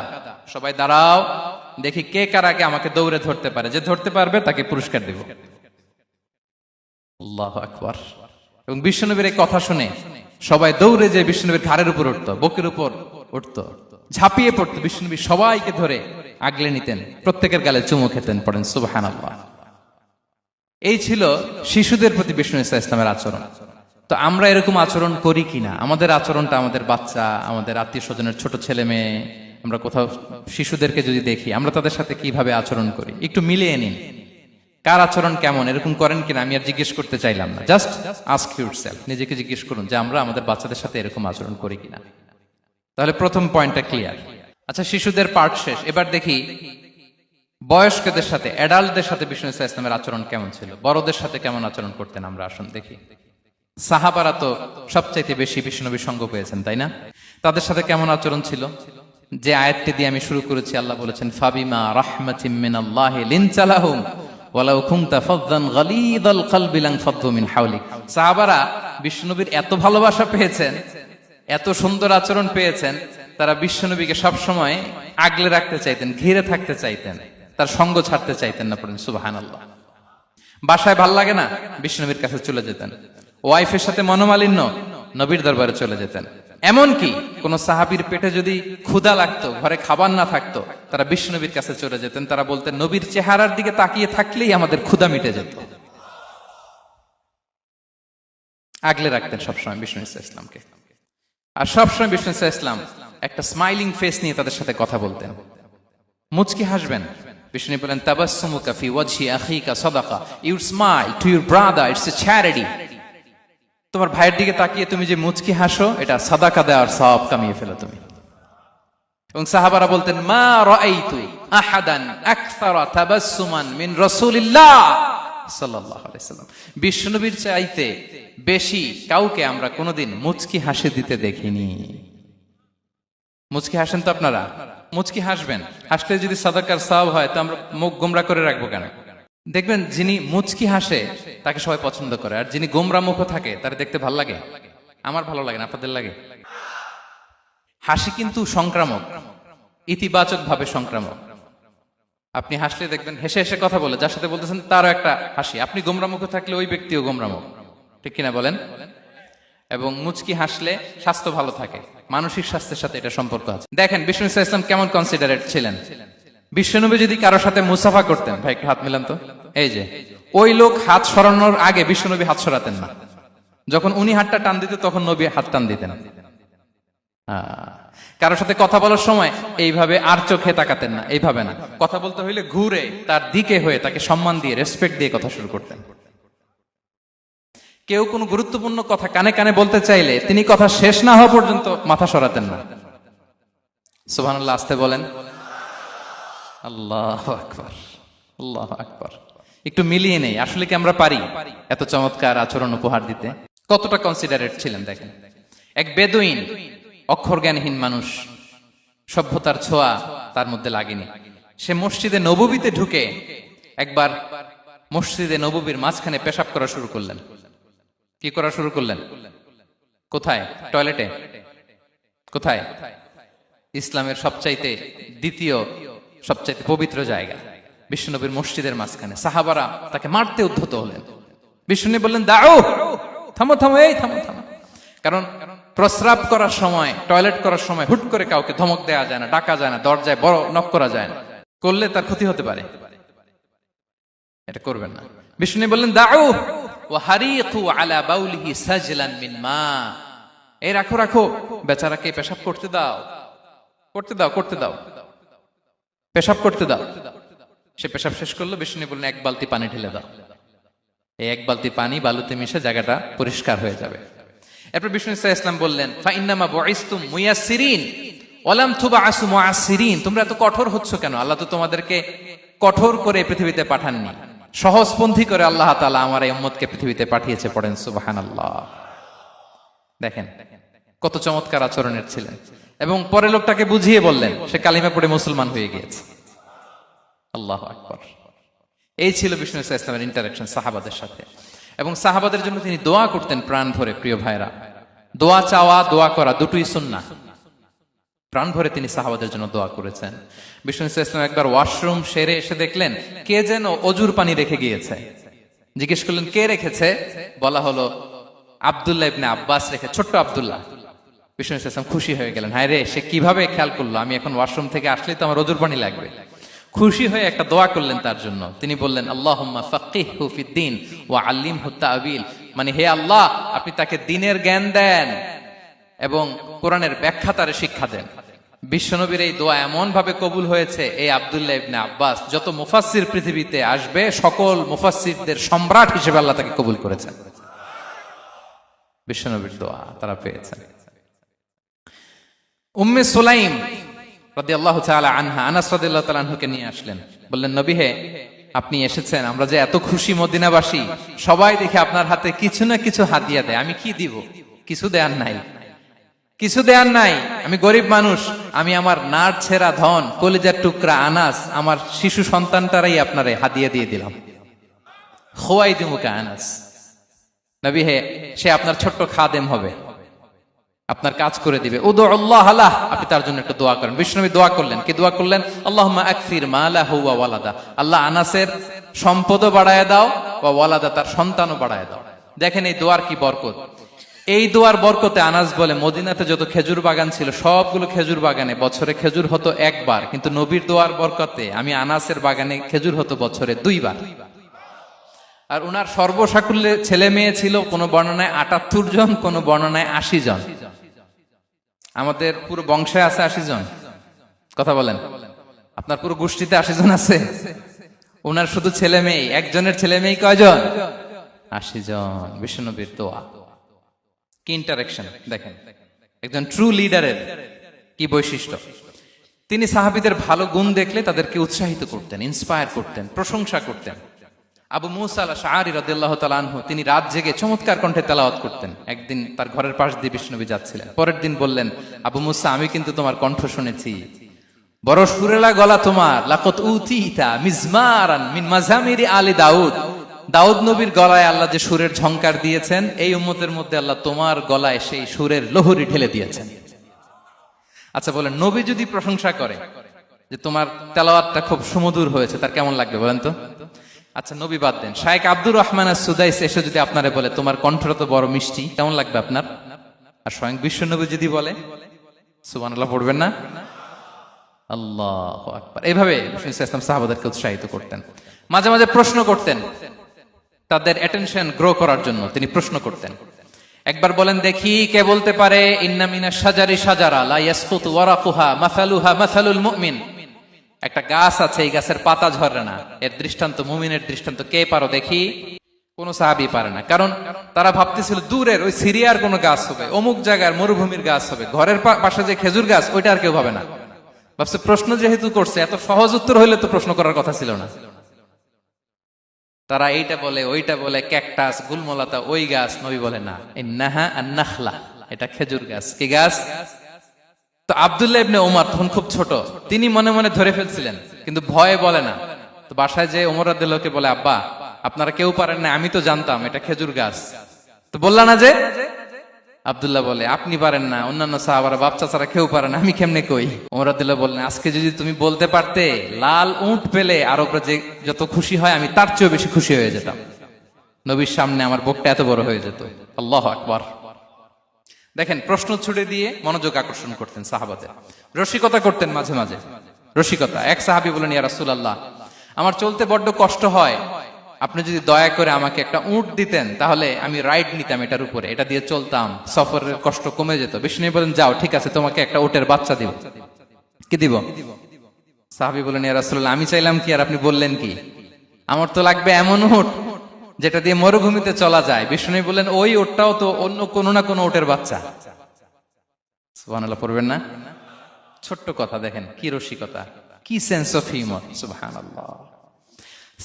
সবাই দাঁড়াও, দেখি কে কার আগে আমাকে দৌড়ে ধরতে পারে, যে ধরতে পারবে তাকে পুরস্কার দেব। আল্লাহু আকবার। এবং বিশ্বনবীর এই কথা শুনে সবাই দৌড়ে যে বিশ্বনবীর ঘাড়ের উপর উঠতো, বুকের উপর উঠতো, ঝাঁপিয়ে পড়তো, বিশ্বনবী সবাইকে ধরে আগলে নিতেন, প্রত্যেকের গালে চুমু খেতেন। পড়েন সুবহানাল্লাহ। এই ছিল শিশুদের প্রতি বিষ্ণু ইসলামের আচরণ। তো আমরা এরকম আচরণ করি কিনা? আমাদের আচরণটা আমাদের বাচ্চা, আমাদের আত্মীয় স্বজনের ছোট ছেলে মেয়ে, আমরা কোথাও শিশুদেরকে যদি দেখি, আমরা তাদের সাথে কিভাবে আচরণ করি একটু মিলিয়ে নিন। কার আচরণ কেমন, এরকম করেন কিনা আমি আর জিজ্ঞেস করতে চাইলাম না, জাস্ট আস্ক ইউরসেলফ, নিজেকে জিজ্ঞেস করুন যে আমরা আমাদের বাচ্চাদের সাথে এরকম আচরণ করি কিনা। তাহলে প্রথম পয়েন্টটা ক্লিয়ার। আচ্ছা, শিশুদের পার্ট শেষ, এবার দেখি বয়স্কদের সাথে, অ্যাডাল্টদের সাথে বিষ্ণু ইসলামের আচরণ কেমন ছিল, বড়দের সাথে কেমন আচরণ করতেন আমরা। আসুন দেখি। সাহাবারা তো সবচাইতে বেশি বিষ্ণুনবীর সঙ্গ পেয়েছেন, তাই না? তাদের সাথে কেমন আচরণ ছিল? যে আয়াতটি দিয়ে আমি শুরু করেছি, আল্লাহ বলেছেন, ফাবিমা রাহমাতিম মিনাল্লাহি লিনতা লাহুম ওয়ালাউ কুনতা ফাযযান গালিযাল কলবি লানফাদ্দু মিন হাওলিক। সাহাবারা বিষ্ণুনবীর এত ভালোবাসা পেয়েছেন, এত সুন্দর আচরণ পেয়েছেন, তারা বিশ্বনবীকে সবসময় আগলে রাখতে চাইতেন, ঘিরে থাকতে চাইতেন, তার সঙ্গ ছাড়তে চাইতেন না। পড়েন সুবহানাল্লাহ। বাসায় ভাল লাগে না, বিশ্বনবীর কাছে চলে যেতেন। ওয়াইফের সাথে মনোমালিন্য, নবীর দরবারে চলে যেতেন। এমনকি কোন সাহাবীর পেটে যদি ক্ষুধা লাগতো, ঘরে খাবার না থাকতো, তারা বিশ্বনবীর কাছে চলে যেতেন। তারা বলতেন, নবীর চেহারার দিকে তাকিয়ে থাকলেই আমাদের ক্ষুধা মিটে যেত। আগলে রাখতেন সবসময় বিষ্ণু ইসলামকে। আর সবসময় বিষ্ণু ইসলাম একটা স্মাইলিং ফেস নিয়ে তাদের সাথে কথা বলতেন, মুচকি হাসবেন। বিষ্ণু বলেন, তাবাসসুমুকা ফি ওয়াজহি আখিকা সাদাকা, you smile to your brother, it's a charity. তোমার ভাইয়ের দিকে তাকিয়ে তুমি যে মুচকি হাসো, এটা সাদাকা দেওয়ার সওয়াব কামিয়ে ফেলো তুমি। এবং সাহাবারা বলতেন, মা রাআইতু আহাদান আকসারা তাবাসসুমান মিন রাসূলিল্লাহ সাল্লাল্লাহু আলাইহি সাল্লাম। বিশ্বনবীর চাইতে বেশি কাউকে আমরা কোনোদিন মুচকি হাসি দিতে দেখিনি। মুচকি হাসেন তো আপনারা? মুচকি হাসবেন, হাসলে যদি সাদাকার সওয়াব হয়, তো আমরা মুখ গোমরা করে রাখবো কেন? দেখবেন, যিনি মুচকি হাসে তাকে সবাই পছন্দ করে, আর যিনি গোমরা মুখ থাকে তার দেখতে ভালো লাগে। আমার ভালো লাগে না, আপনাদের লাগে? হাসি কিন্তু সংক্রামক, ইতিবাচক ভাবে সংক্রামক। আপনি হাসলে দেখবেন হেসে হেসে কথা বলে, যার সাথে বলতেছেন তারও একটা হাসি। আপনি গোমরা মুখ থাকলে ওই ব্যক্তিও গোমরা মুখ, ঠিক কিনা বলেন? এবং মুচকি হাসলে স্বাস্থ্য ভালো থাকে, মানসিক স্বাস্থ্যের সাথে এটা সম্পর্ক আছে। দেখেন বিষ্ণু ইসলাম কেমন কনসিডারেট ছিলেন। বিশ্বনবী যদি কারোর সাথে মুসাফা করতেন, ভাই একটু হাত মিলান তো, এই যে, ওই লোক হাত সরানোর আগে বিশ্বনবী হাত সরাতেন না। যখন উনি হাতটা টান দিত, তখন নবী হাত টান দিতেন। কারোর সাথে কথা বলার সময় এইভাবে আর চোখে তাকাতেন না, এইভাবে না। কথা বলতে হইলে ঘুরে তার দিকে হয়ে তাকে সম্মান দিয়ে, রেসপেক্ট দিয়ে কথা শুরু করতেন। কেউ কোনো গুরুত্বপূর্ণ কথা কানে কানে বলতে চাইলে তিনি কথা শেষ না হওয়া পর্যন্ত মাথা সরাতেন না। সুবহানাল্লাহ, আসতে বলেন। আল্লাহু আকবার, আল্লাহু আকবার। একটু মিলিয়ে নেই, আসলে কি আমরা পারি এত চমৎকার আচরণ উপহার দিতে? কতটা কনসিডারেট ছিলেন দেখেন। এক বেদুইন, অক্ষর জ্ঞানহীন মানুষ, সভ্যতার ছোঁয়া তার মধ্যে লাগেনি। সে মসজিদে নববীতে ঢুকে একবার মসজিদে নববীর মাঝখানে পেশাব করা শুরু করলেন। কি করা শুরু করলেন? কোথায়? টয়লেটে? কোথায়? ইসলামের সবচাইতে দ্বিতীয় সবচাইতে পবিত্র জায়গা, বিশ্বনবীর মসজিদের মাঝখানে। সাহাবারা তাকে মারতে উদ্ধত হলেন। বিষ্ণু বললেন, দাও, থামো থামো, এই থামো থামো। কারণ প্রস্রাব করার সময়, টয়লেট করার সময় হুট করে কাউকে ধমক দেওয়া যায় না, ডাকা যায় না, দরজায় বড় নক করা যায় না, করলে তার ক্ষতি হতে পারে, এটা করবেন না। বিষ্ণু বললেন, দাও ওয়া হারিকু আলা বাউলিহি সাজলান মিন মা, এই রাখো রাখো, বেচারাকে পেশাব করতে দাও, করতে দাও, করতে দাও, পেশাব করতে দাও। সে পেশাব শেষ করলো। বিষ্ণু বললেন, এক বালতি পানি ঢেলে দাও। এই এক বালতি পানি বালুতে মিশে জায়গাটা পরিষ্কার হয়ে যাবে। এরপর বিষ্ণু ইসলাম বললেন, ফাইন্নামা বুইসতুম মুয়াসসিরিন ওয়ালাম তুবআসু মুআসসিরিন, তোমরা এত কঠোর হচ্ছ কেন? আল্লাহ তো তোমাদেরকে কঠোর করে পৃথিবীতে পাঠাননি, সহজপন্থী করে আল্লাহ তাআলা আমার এই উম্মতকে পৃথিবীতে পাঠিয়েছে। পড়েন সুবহানাল্লাহ। দেখেন কত চমৎকার আচরণের ছিলেন। এবং পরে লোকটাকে বুঝিয়ে বললেন, সে কালিমা পড়ে মুসলমান হয়ে গিয়েছে। আল্লাহু আকবার। এই ছিল বিষ্ণু ইসলামের ইন্টারাকশন সাহাবাদের সাথে। এবং সাহাবাদের জন্য তিনি দোয়া করতেন প্রাণ ভরে। প্রিয় ভাইরা, দোয়া চাওয়া, দোয়া করা দুটোই সুন্নাহ। প্রাণ ভরে তিনি সাহাবাদের জন্য দোয়া করেছেন। বিষ্ণু ইসলাম একবার ওয়াশরুম সেরে এসে দেখলেন কে যেন অজুর পানি রেখে গিয়েছে। জিজ্ঞেস করলেন কে রেখেছে? বলা হলো আব্দুল্লাহ ইবনে আব্বাস রেখে, ছোট্ট আব্দুল্লাহ। বিষ্ণু ইসলাম খুশি হয়ে গেলেন, হায় রে, সে কিভাবে খেয়াল করলো? আমি এখন ওয়াশরুম থেকে আসলেই তো আমার অজুর পানি লাগবে। খুশি হয়ে একটা দোয়া করলেন তার জন্য। তিনি বললেন, আল্লাহুম্মা ফাক্কিহহু ফিদ্দীন ওয়া আল্লিমহু তা'বীল, মানে হে আল্লাহ, আপনি তাকে দ্বীনের জ্ঞান দেন এবং কোরআনের ব্যাখ্যা তারে শিক্ষা দেন। বিশ্বনবীর এই দোয়া এমন ভাবে কবুল হয়েছে, এই আব্দুল্লাহ ইবনে আব্বাস যত মুফাসসির পৃথিবীতে আসবে সকল মুফাসসিরদের সম্রাট হিসেবে আল্লাহ তাকে কবুল করেছেন। বিশ্বনবীর দোয়া তারা পেয়েছেন। উম্মে সুলাইম রাদিয়াল্লাহু তাআলা আনহা আনাস রাদিয়াল্লাহু তাআলা আনহুকে নিয়ে আসলেন, বললেন, নবী হে, আপনি এসেছেন, আমরা যে এত খুশি মদিনাবাসী, সবাই দেখে আপনার হাতে কিছু না কিছু হাদিয়া দেয়, আমি কি দিব? কিছু দেয়ার নাই, কিছু দেয়ার নাই, আমি গরিব মানুষ, আমি আমার নাড় ছেঁড়া ধন, কলিজার টুকরা আনাস, আমার শিশু সন্তানটারাই আপনারে হাদিয়া দিয়ে দিলাম। খোয়াই দিমুকা আনাস, নবী হে, সে আপনার ছোট্ট খাদেম হবে, আপনার কাজ করে দিবে। উদু আল্লাহ আলাহ, আপনি তার জন্য একটু দোয়া করেন। বিষ্ণু নবী দোয়া করলেন, কি দোয়া করলেন? আল্লাহুম্মা আকসির মালাহু ওয়া ওয়ালাদা, আল্লাহ আনাসের সম্পদও বাড়ায় দাও, ওয়া ওয়ালাদা, তার সন্তানও বাড়ায় দাও। দেখেন এই দোয়ার কি বরকত। এই দোয়ার বরকতে আনাস বলে, মদিনাতে যত খেজুর বাগান ছিল সবগুলো খেজুর বাগানে বছরে খেজুর হতো একবার, কিন্তু নবীর দোয়ার বরকতে আমি আনাসের বাগানে খেজুর হতো বছরে 2 বার। আর উনার সর্বসাকুল্যে ছেলে মেয়ে ছিল, কোন বর্ণনায় 78 জন, কোন বর্ণনায় 80 জন। আমাদের পুরো বংশে আছে 80 জন, কথা বলেন। আপনার পুরো গোষ্ঠীতে 80 জন আছে? উনার শুধু ছেলে মেয়ে, একজনের ছেলে মেয়ে কয়জন? 80 জন। বিশ্বনবীর দোয়া কি ইন্টারেকশন দেখেন, একজন ট্রু লিডারের কি বৈশিষ্ট্য। তিনি সাহাবীদের ভালো গুণ দেখলে তাদেরকে উৎসাহিত করতেন, ইন্সপায়ার করতেন, প্রশংসা করতেন। আবু মুসা আল-আশআরী রাদিয়াল্লাহু তাআলা আনহু, তিনি রাত জেগে চমৎকার কণ্ঠে তেলাওয়াত করতেন। একদিন তার ঘরের পাশ দিয়ে বিষ্ণুনবী যাচ্ছিলেন, পরের দিন বললেন, আবু মুসা, আমি কিন্তু তোমার কণ্ঠ শুনেছি, বড় সুরেলা গলা তোমার। লাকাত উতিতা মিজমারান মিন মাজামিরি আলি দাউদ, দাউদ নবীর গলায় আল্লাহ যে সুরের ঝংকার দিয়েছেন, এই উম্মতের মধ্যে আল্লাহ তোমার গলায় সেই সুরের লহরী ঢেলে দিয়েছেন। আচ্ছা বলেন, নবী যদি প্রশংসা করে যে তোমার তেলাওয়াতটা খুব সুমধুর হয়েছে, তার কেমন লাগবে বলেন তো? আচ্ছা নবী বাদ দেন, শায়েখ আব্দুর রহমান আস-সুদাইস এসে যদি আপনারে বলে তোমার কণ্ঠটা তো বড় মিষ্টি, কেমন লাগবে আপনার? আর স্বয়ং বিশ্বনবী যদি বলে, সুবহানাল্লাহ পড়বেন না? আল্লাহু আকবার। এইভাবে ইসলাম সাহাবাদেরকে উৎসাহিত করতেন। মাঝে মাঝে প্রশ্ন করতেন, তাদের অ্যাটেনশন গ্রো করার জন্য তিনি প্রশ্ন করতেন। একবার বলেন দেখি, কে বলতে পারে, ইন্না মিনাশ শাজারি শাজারা লা ইয়াসকুতু ওয়ারাকুহা মাসালুহা মাসালুল মুমিন, একটা গাছ আছে, এই গাছের পাতা ঝরে না, এর দৃষ্টান্ত মুমিনের দৃষ্টান্ত। কে পারো দেখি? কোন সাহাবী পারে না, কারণ তারা ভাবতেছিল দূরের ওই সিরিয়ার কোন গাছ হবে, অমুক জায়গার মরুভূমির গাছ হবে, ঘরের পাশে যে খেজুর গাছ ওইটা আর কেউ ভাবে না। ভাবছে প্রশ্ন যেহেতু করছে, এত সহজ উত্তর হইলে তো প্রশ্ন করার কথা ছিল না। তারা এইটা বলে, ওইটা বলে, ক্যাকটাস, গুলমলতা, ওই গাছ। নবী বলে না, ইন্নাহা আন-নাখলা, এটা খেজুর গাছ। কি গাছ? তো আব্দুল্লাহ ইবনে ওমর তখন খুব ছোট, তিনি মনে মনে ধরে ফেলছিলেন, কিন্তু ভয়ে বলে না। তো বাসায় যে ওমর রাদিয়াল্লাহু আনহু বলে, আব্বা আপনারা কেউ পারেন না, আমি তো জানতাম এটা খেজুর গাছ, তো বললা না যে? আব্দুল্লাহ বলে, আপনি পারেন না, অন্যান্য সাহাবারা বাচ্চা ছাড়া কেউ পারে না, আমি কেমনে কই? ওমর রাদিয়াল্লাহু বললেন, আজকে যদি তুমি বলতে পারতে, লাল উট পেলে আরবরা যে যত খুশি হয়, আমি তার চেয়েও বেশি খুশি হয়ে যেতাম। নবীর সামনে আমার বুকটা এত বড় হয়ে যেত। আল্লাহু আকবার। দেখেন, প্রশ্ন ছুড়ে দিয়ে মনোযোগ আকর্ষণ করতেন সাহাবাদের, রসিকতা করতেন মাঝে মাঝে। রসিকতা, এক সাহাবী বলেন, ইয়া রাসূলুল্লাহ, আমার চলতে বড্ড কষ্ট হয়, আপনি যদি দয়া করে আমাকে একটা উট দিতেন, তাহলে আমি রাইড নিতাম এটার উপরে, এটা দিয়ে চলতাম, সফরের কষ্ট কমে যেত। বিষ্ণু বলেন, যাও, ঠিক আছে, তোমাকে একটা উটের বাচ্চা দিব। কি দিব? সাহাবী বলেন, ইয়া রাসূলুল্লাহ, আমি চাইলাম কি আর আপনি বললেন কি? আমার তো লাগবে এমন উট যেটা দিয়ে মরুভূমিতে চলা যায়। বিষ্ণু বলেন, ওই উটটাও তো অন্য কোনো না কোনো উটের বাচ্চা। সুবহানাল্লাহ পড়বেন না? ছোট্ট কথা দেখেন কি রসিকতা, কি সেন্স অফ হিউমার, সুবহানাল্লাহ।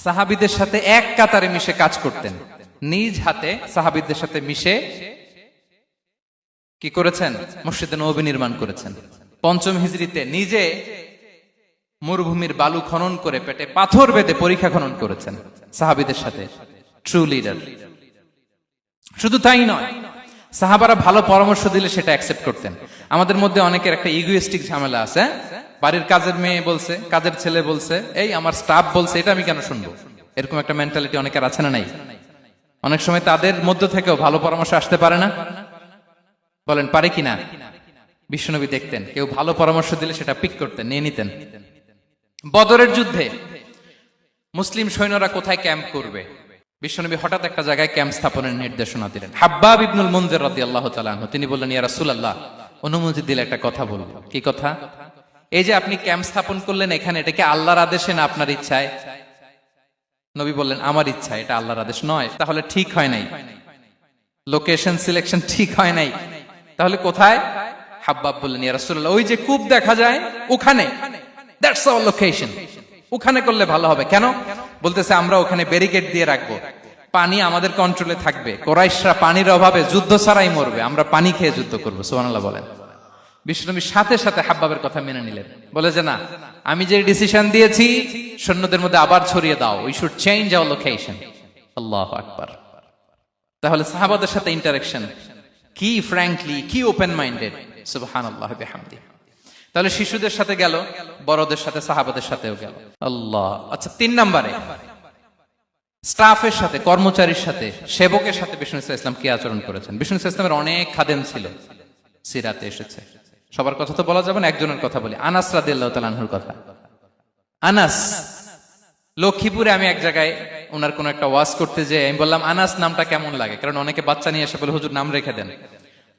সাহাবীদের সাথে এক কাতারে মিশে কাজ করতেন, নিজ হাতে সাহাবীদের সাথে মিশে কি করেছেন? মসজিদে নববী নির্মাণ করেছেন। পঞ্চম হিজরিতে নিজে মরুভূমির বালু খনন করে পেটে পাথর বেঁধে পরীক্ষা খনন করেছেন সাহাবীদের সাথে। True leader. শুধু তাই নয়, সাহাবারা ভালো পরামর্শ দিলে সেটা অ্যাকসেপ্ট করতেন। আমাদের মধ্যে অনেকের একটা ইগোইস্টিক ঝামেলা আছে, বাড়ির কাজের মেয়ে বলছে, কাজের ছেলে বলছে, এই আমার স্টাফ বলছে, এটা আমি কেন শুনবো? এরকম একটা মেন্টালিটি অনেকের আছে না নাই? অনেক সময় তাদের মধ্য থেকেও ভালো পরামর্শ আসতে পারে না, বলেন পারে কিনা? বিশ্বনবী দেখতেন কেউ ভালো পরামর্শ দিলে সেটা পিক করতেন, নিয়ে নিতেন। বদরের যুদ্ধে মুসলিম সৈন্যরা কোথায় ক্যাম্প করবে, বিশ্বনবী হঠাৎ একটা জায়গায় ক্যাম্প স্থাপনের নির্দেশনা দিলেন। হাব্বাব ইবনুল মুনজির রাদিয়াল্লাহু তাআলা আনহু তিনি বললেন, ইয়া রাসূলুল্লাহ, অনুমতি দিলে একটা কথা বলবো। কি কথা? এই যে আপনি ক্যাম্প স্থাপন করলেন এখানে, এটা কি আল্লাহর আদেশে না আপনার ইচ্ছায়? নবী বললেন, আমার ইচ্ছা, এটা আল্লাহর আদেশ নয়। তাহলে ঠিক হয় নাই, লোকেশন সিলেকশন ঠিক হয় নাই। তাহলে কোথায়? হাব্বাব বললেন, ইয়া রাসূলুল্লাহ, ওই যে কূপ দেখা যায় ওখানে, দ্যাটস আওয়ার লোকেশন, ওখানে করলে ভালো হবে। কেন? বলতেছে, আমরা ওখানে ব্যারিকেড দিয়ে রাখবো, পানি আমাদের কন্ট্রোলে থাকবে, কুরাইশরা পানির অভাবে যুদ্ধ ছাড়াই মরবে, আমরা পানি খেয়ে যুদ্ধ করবো। সুবহানাল্লাহ বলেন। বিশ্বনবী সাথে সাথে হাব্বাবের কথা মেনে নিলেন, বলে যে না, আমি যে ডিসিশন দিয়েছি সৈন্যদের মধ্যে আবার ছড়িয়ে দাও, we should change our location. আল্লাহু আকবার। তাহলে সাহাবাদের সাথে ইন্টারেকশন কি ফ্র্যাঙ্কলি, কি ওপেন মাইন্ডেড, সুবহানাল্লাহ বিহামদি। তাহলে শিশুদের সাথে গেল, বড়দের সাথে, সাহাবাদের সাথেও গেল। আল্লাহ। আচ্ছা, 3 নম্বরে স্টাফের সাথে, কর্মচারীর সাথে, সেবকের সাথে বিষ্ণু ইসলাম কি আচরণ করেছেন? বিষ্ণু ইসলামের অনেক খাদেম ছিল, সিরাতে এসেছে। সবার কথা তো বলা যাবে না, একজনের কথা বলি, আনাস রাদিয়াল্লাহু তাআলা আনহুর কথা। আনাস, লক্ষ্মীপুরে আমি এক জায়গায় ওনার কোন একটা ওয়াজ করতে যেয়ে আমি বললাম, আনাস নামটা কেমন লাগে? কারণ অনেকে বাচ্চা নিয়ে এসে বলে, হুজুর নাম রেখে দেন।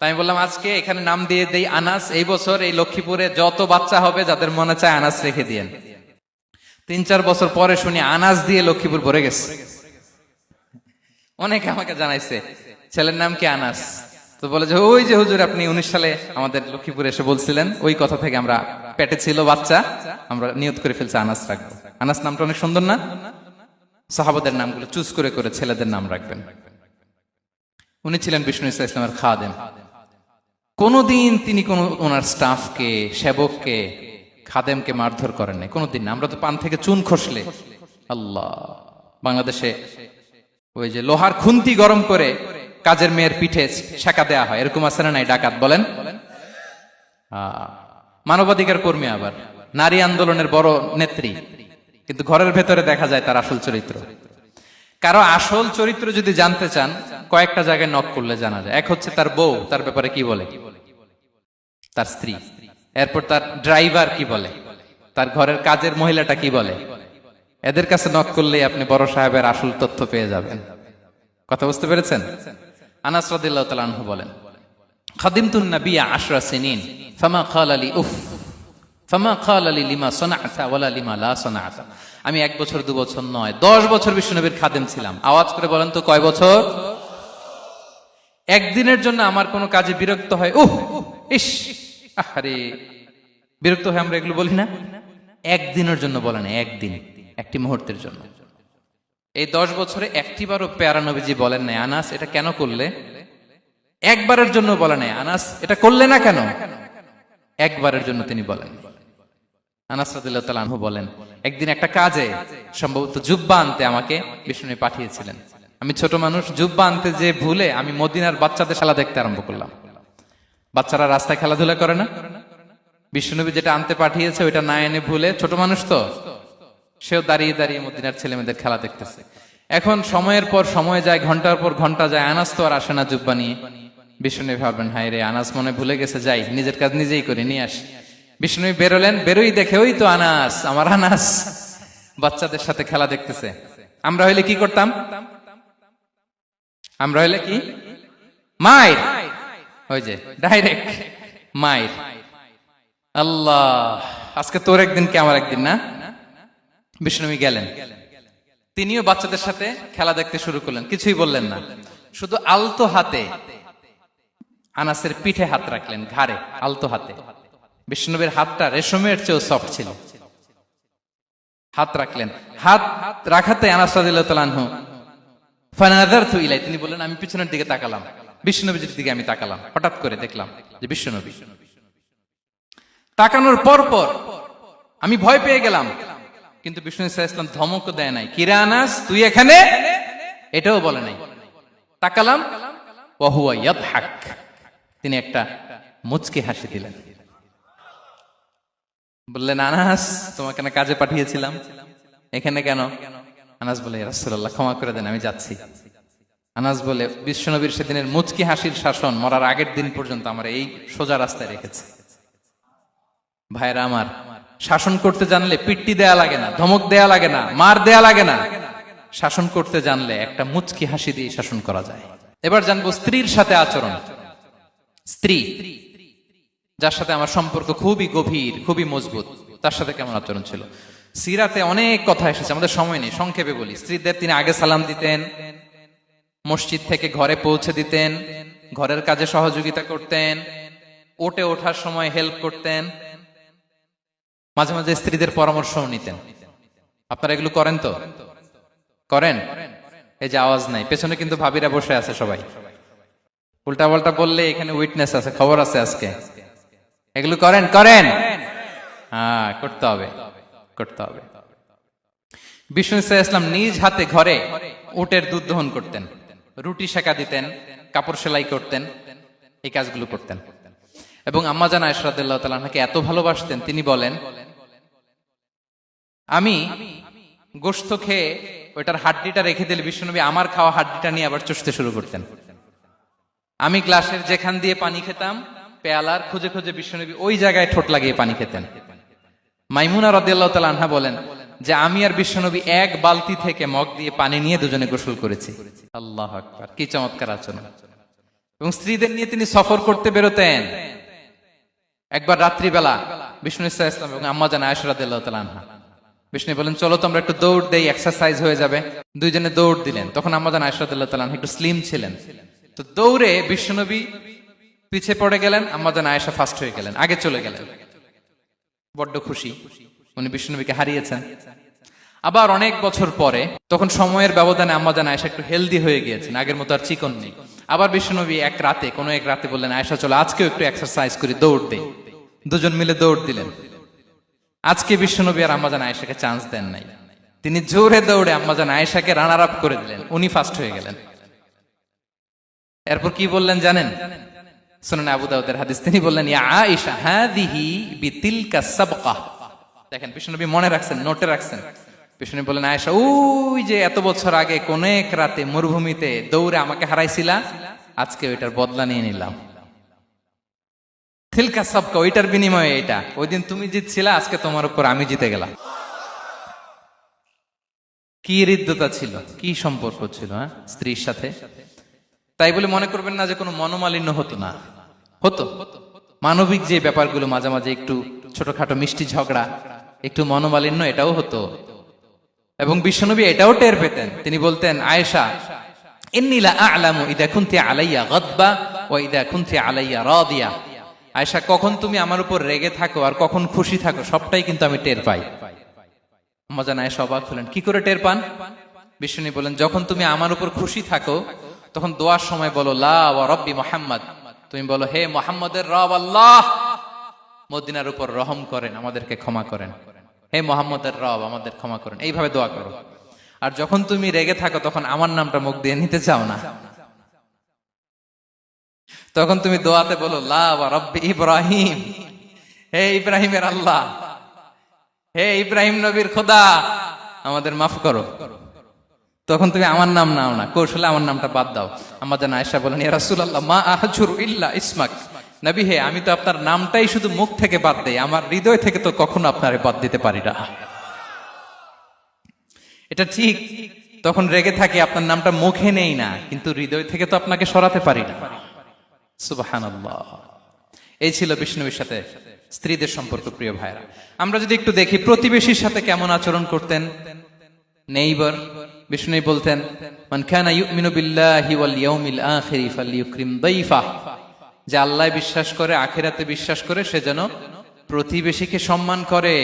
তাই আমি বললাম, আজকে এখানে নাম দিয়ে দেই আনাস। এই বছর এই লক্ষ্মীপুরে যত বাচ্চা হবে যাদের মনে চায় আনাস রেখে দিয়েন। 3-4 বছর পরে শুনি আনাস দিয়ে লক্ষ্মীপুর ভরে গেছে। অনেকে আমাকে জানাইছে ছেলের নাম কি আনাস, তো বলে যে ওই যে হুজুর আপনি 19 সালে আমাদের লক্ষ্মীপুরে এসে বলছিলেন, ওই কথা থেকে আমরা, পেটে ছিল বাচ্চা, আমরা নিয়ত করে ফেলছি আনাস রাখবো। আনাস নামটা অনেক সুন্দর না? সাহাবাদের নামগুলো চুজ করে করে ছেলেদের নাম রাখবেন। উনি ছিলেন বিষ্ণু ইসলামের খাদেম। কোনদিন তিনি কোন ওনার স্টাফকে, সেবককে, খাদেমকে মারধর করেন নাই, কোনদিন না। আমরা তো পান থেকে চুন খসলে, আল্লাহ, বাংলাদেশে ওই যে লোহার খুন্তি গরম করে কাজের মেয়ের পিঠে শেখা দেয়া হয়, এরকম আছে না নাই? ডাকাত বলেন। মানবাধিকার কর্মী, আবার নারী আন্দোলনের বড় নেত্রী, কিন্তু ঘরের ভেতরে দেখা যায় তার আসল চরিত্র। কারো আসল চরিত্র যদি জানতে চান, কয়েকটা জায়গায় নক করলে জানা যায়। এক হচ্ছে তার বউ, তার ব্যাপারে কি বলে, তার স্ত্রী। এরপর তার ড্রাইভার কি বলে, তার ঘরের কাজের মহিলাটা কি বলে। এদের কাছে নক করলেই আপনি বড় সাহেবের আসল তথ্য পেয়ে যাবেন। কথা বুঝতে পেরেছেন? আনাস রাদিয়াল্লাহু তাআলা আনহু বলেন, খাদিমতুন নাবিয়্যা 10 সিনিন ফামা ক্বালা লি উফ ফামা ক্বালা লি লিমা সানা'তা ওয়ালা লিমা লা সানা'তা। আমি 1 বছর 2 বছর নয়, 10 বছর বিশ্বনবীর খাদেম ছিলাম। আওয়াজ করে বলেন তো কয় বছর? একদিনের জন্য আমার কোনো কাজে বিরক্ত হয়, উহ ইস, আরে, বিরক্ত হয় আমরা এগুলো বলি না? একদিনের জন্য বলেন, একদিন, একটি মুহূর্তের জন্য। এই 10 বছরে একটিবারও প্যারা নবীজি বলেন নাই, আনাস এটা কেন করলে? একবারের জন্য বলে নাই, আনাস এটা করলে না কেন? একবারের জন্য তিনি বলেন। আনাস রাদিয়াল্লাহু তাআলা আনহু বলেন, একদিন একটা কাজে, সম্ভবত জুব্বা আনতে আমাকে বিষ্ণু পাঠিয়েছিলেন। আমি ছোট মানুষ, জুব্বা আনতে যে ভুলে আমি মদিনার বাচ্চাদের খেলা দেখতে আরম্ভ করলাম। বাচ্চারা রাস্তায় খেলাধুলা করে না? বিশ্বনবী যেটা আনতে পাঠিয়েছে ওইটা না এনে ভুলে, ছোট মানুষ তো, সেও দাঁড়িয়ে দাঁড়িয়ে মদিনার ছেলে মেয়েদের খেলা দেখতেছে। এখন সময়ের পর সময় যায়, ঘন্টার পর ঘন্টা যায়, আনাস তো আর আসে না জুব্বা নিয়ে। বিশ্বনবী ভাবলেন, হায় রে, আনাস মনে ভুলে গেছে, যাই নিজের কাজ নিজেই করে নিয়ে আসি। বিশ্বনবী বেরোলেন, বেরোই দেখে ওই তো আনাস, আমার আনাস বাচ্চাদের সাথে খেলা দেখতেছে। আমরা হইলে কি করতাম? আমরা হইলে কি? মাইর, ওই যে ডাইরেক্ট মাইর। আল্লাহ, আজকে তোর একদিন কি আমার একদিন না? বিষ্ণুবী গেলেন, তিনিও বাচ্চাদের সাথে খেলা দেখতে শুরু করলেন, কিছুই বললেন না, শুধু আলতো হাতে আনাসের পিঠে হাত রাখলেন, ঘাড়ে, আলতো হাতে। বিশ্বনবীর হাতটা রেশমের চেয়েও সফট ছিল। হাত রাখলেন, হাত রাখাতে আনাস রাদিয়াল্লাহু তাআলা আনহু ফানাযারতু ইলাই, তিনি বললেন আমি পিছনের দিকে তাকালাম, বিশ্বনবীর দিকে আমি তাকালাম, হঠাৎ করে দেখলাম যে বিশ্বনবী। তাকানোর পর পর আমি ভয় পেয়ে গেলাম, কিন্তু বিষ্ণু সাল্লাল্লাহু আলাইহি ওয়াসাল্লাম ধমকও দেয় নাই, কিরে আনাস তুই এখানে, এটাও বলে নাই। তাকালাম, ওয়া হুয়া ইয়াদহাক, তিনি একটা মুচকি হাসি দিলেন। বললেন আনাস তোমাকে না কাজে পাঠিয়েছিলাম, এখানে কেন? আনাস বলে ইয়া রাসূলুল্লাহ ক্ষমা করে দেন, আমি যাচ্ছি। আনাস বলে বিশ্বনবীর সেদিনের মুচকি হাসির শাসন মরার আগের দিন পর্যন্ত আমার এই সোজা রাস্তায় রেখেছে। ভাইরা আমার, শাসন করতে জানলে পিট্টি দেয়া লাগে না, ধমক দেয়া লাগে না, মার দেয়া লাগে না। শাসন করতে জানলে একটা মুচকি হাসি দিয়ে শাসন করা যায়। এবার জানবো স্ত্রীর সাথে আচরণ। স্ত্রী যার সাথে আমার সম্পর্ক খুবই গভীর, খুবই মজবুত, তার সাথে কেমন আচরণ ছিল। সিরাতে অনেক কথা এসেছে, আমাদের সময় নেই, সংক্ষেপে বলি। স্ত্রীদের তিনি আগে সালাম দিতেন, মসজিদ থেকে ঘরে পৌঁছে দিতেন, ঘরের কাজে সহযোগিতা করতেন, ওঠে ওঠার সময় হেল্প করতেন, মাঝে মাঝে স্ত্রীদের পরামর্শও নিতেন। আপনারা এগুলো করেন তো? করেন? এই যে আওয়াজ নাই, পেছনে কিন্তু ভাবিরা বসে আছে সবাই। উল্টা পাল্টা বললে এখানে উইটনেস আছে, খবর আছে আজকে। এগুলো করেন? করেন? হ্যাঁ, করতে হবে, করতে হবে। বিষ্ণু সাল্লাল্লাহু আলাইহি ওয়াসাল্লাম নিজ হাতে ঘরে উটের দুধ দহন করতেন, রুটি সেকা দিতেন, কাপড় সেলাই করতেন, এই কাজগুলো করতেন। এবং আম্মা জান আয়েশা রাদিয়াল্লাহু তাআলা আনহাকে এত ভালোবাসতেন, তিনি বলেন আমি গোশত খেয়ে ওইটার হাড্ডিটা রেখে দিলে বিশ্বনবী আমার খাওয়া হাড্ডিটা নিয়ে আবার চষতে শুরু করতেন। আমি গ্লাসের যেখান দিয়ে পানি খেতাম, পেয়ালার খুঁজে খুঁজে বিশ্বনবী ওই জায়গায় ঠোঁট লাগিয়ে পানি খেতেন। মাইমুনা রাদিয়াল্লাহু তাআলা আনহা বলেন যে আমি আর বিশ্বনবী এক বালতি থেকে মগ দিয়ে পানি নিয়ে দুজনে গোসল করেছি। আল্লাহু আকবার, কি চমৎকার আচরণ। এবং স্ত্রীদের নিয়ে তিনি সফর করতে বেরোতেন। একবার রাত্রিবেলা বিষ্ণু সাল্লাল্লাহু আলাইহি ওয়াসাল্লাম এবং আম্মা জান আয়েশা রাদিয়াল্লাহু তাআলা আনহা, বিষ্ণু বলেন চলো তো আমরা একটু দৌড় দেই, এক্সারসাইজ হয়ে যাবে। দুইজনে দৌড় দিলেন। তখন আম্মা জান আয়েশা রাদিয়াল্লাহু তাআলা আনহা একটু স্লিম ছিলেন, তো দৌড়ে বিশ্বনবী পিছে পড়ে গেলেন, আম্মা জান আয়েশা ফার্স্ট হয়ে গেলেন, আগে চলে গেলেন। বড্ড খুশি, উনি বিশ্বনবীকে হারিয়েছেন। আবার অনেক বছর পরে, তখন সময়ের ব্যবধানে আম্মা জান আয়েশা একটু হেলদি হয়ে গিয়েছেন, আগের মতো আর চিকন নেই। আবার বিশ্বনবী কোনো এক রাতে বললেন আয়েশা চলো আজকেও একটু এক্সারসাইজ করি, দৌড় দেই। দুজন মিলে দৌড় দিলেন। আজকে বিশ্বনবী আর আম্মা জান আয়েশাকে চান্স দেন নাই, তিনি জোরে দৌড়ে আম্মা জান আয়েশাকে রানার আপ করে দিলেন, উনি ফার্স্ট হয়ে গেলেন। এরপর কি বললেন জানেন? সুনানে আবু দাউদের হাদিস, তিনি বললেন ইয়া আয়েশা হাদিহি বিতিলকা সাবকা। দেখেন বিশ্বনবী মনে রাখছেন, নোটে রাখছেন। বিশ্বনবী বললেন আয়েশা ওই যে এত বছর আগে কোন এক রাতে মরুভূমিতে দৌড়ে আমাকে হারাইছিলা, আজকে ওইটার বদলা নিয়ে নিলাম। তিলকা সাবকা, ওইটার বিনিময়ে এটা। ওই দিন তুমি জিতছিলা, আজকে তোমার উপর আমি জিতে গেলাম। কি হৃদ্যতা ছিল, কি সম্পর্ক ছিল স্ত্রীর সাথে। তাই বলে মনে করবেন না যে কোনো মনোমালিন্য হতো না, হতো। মানবিক যে ব্যাপারগুলো, মাঝে মাঝে একটু ছোটখাটো মিষ্টি ঝগড়া, একটু মনোমালিন্য, এটাও হতো। এবং বিশ্বনবী এটাও টের পেতেন। তিনি বলতেন আয়েশা ইন্নী লা আ'লামু ইযা কুনতি আলাইয়া গাদবা ওয়া ইযা কুনতি আলাইয়া রাদিয়া। আয়েশা, কখন তুমি আমার উপর রেগে থাকো আর কখন খুশি থাকো সবটাই কিন্তু আমি টের পাই। আম্মা জান আয়েশা অবাক হলেন, কি করে টের পান? বিশ্বনবী বলেন যখন তুমি আমার উপর খুশি থাকো তখন দোয়ার সময় বলো লা ওয়া রাব্বি মুহাম্মদ, তুমি বলো হে মুহাম্মদের রব আল্লাহ, মদিনার উপর রহম করেন, আমাদেরকে ক্ষমা করেন। হে মুহাম্মদের রব, আমাদের ক্ষমা করেন, এইভাবে দোয়া করো। আর যখন তুমি রেগে থাকো তখন আমার নামটা মুখ দিয়ে নিতে চাও না, তখন তুমি দোয়াতে বলো লা ওয়া রাব্বি ইব্রাহিম, হে ইব্রাহিমের আল্লাহ, হে ইব্রাহিম নবীর খোদা, আমাদের মাফ করো। তখন তুমি আমার নাম নাও না, কৌশলে আমার নামটা বাদ দাও। আম্মা জান আয়েশা বলেন ইয়া রাসূলুল্লাহ মা আহজুরু ইল্লা ইসমাক, নবী হে আমি তো আপনার নামটাই শুধু মুখ থেকে বাদ দেই, আমার হৃদয় থেকে তো কখনো আপনারে বাদ দিতে পারি না। এটা ঠিক, তখন রেগে থাকে, আপনার নামটা মুখে নেই না, কিন্তু হৃদয় থেকে তো আপনাকে সরাতে পারি না। সুবহানাল্লাহ। এই ছিল বিষ্ণুবীর সাথে স্ত্রীদের সম্পর্ক। প্রিয় ভাইরা, আমরা যদি একটু দেখি প্রতিবেশীর সাথে কেমন আচরণ করতেন। নেইবার, বিষ্ণু বলতেন মান কানা ইউমিনু বিল্লাহি ওয়াল ইয়াউমিল আখিরি ফালইউকরিম দাইফা, যে আল্লাহ বিশ্বাস করে, আখিরাতে বিশ্বাস করে, সে যেন প্রতিবেশীকে সম্মান করে।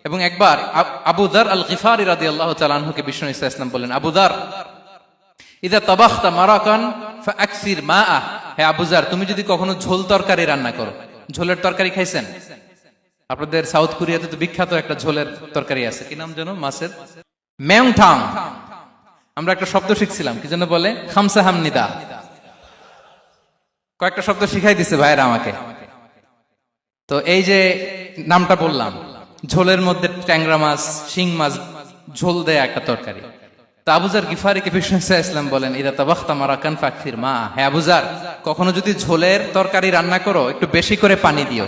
এবং একবার আবু যার আল গিফারি রাদিয়াল্লাহু তাআলা আনহুকে বিষ্ণু ইসা ইসলাম বললেন, আবু যার, ইদা তাবাখতা মারাকান ফাআকসির মাআ, হে আবু যার, তুমি যদি কখনো ঝোল তরকারি রান্না করো, ঝোলের তরকারি খাইছেন? আপনাদের সাউথ কোরিয়াতে তো বিখ্যাত একটা ঝোলের তরকারি আছে, কি নাম যেন, মাছের মেয়ংথাং। আমরা একটা শব্দ শিখছিলাম, কি যেন বলে, খামসা হামনিদা। কয়েকটা শব্দ শিখাই দিছে ভাইয়েরা আমাকে। তো এই যে নামটা বললাম, ঝোলের মধ্যে ট্যাংরা মাছ, শিং মাছ ঝোল দেয়া একটা তরকারি। তো আবু যার গিফারিকে বিষ্ণু ইসলাম বলেন, ইদা তাবাখতা মারাকান ফাকসির মা, হে আবু যার, কখনো যদি ঝোলের তরকারি রান্না করো, একটু বেশি করে পানি দিও,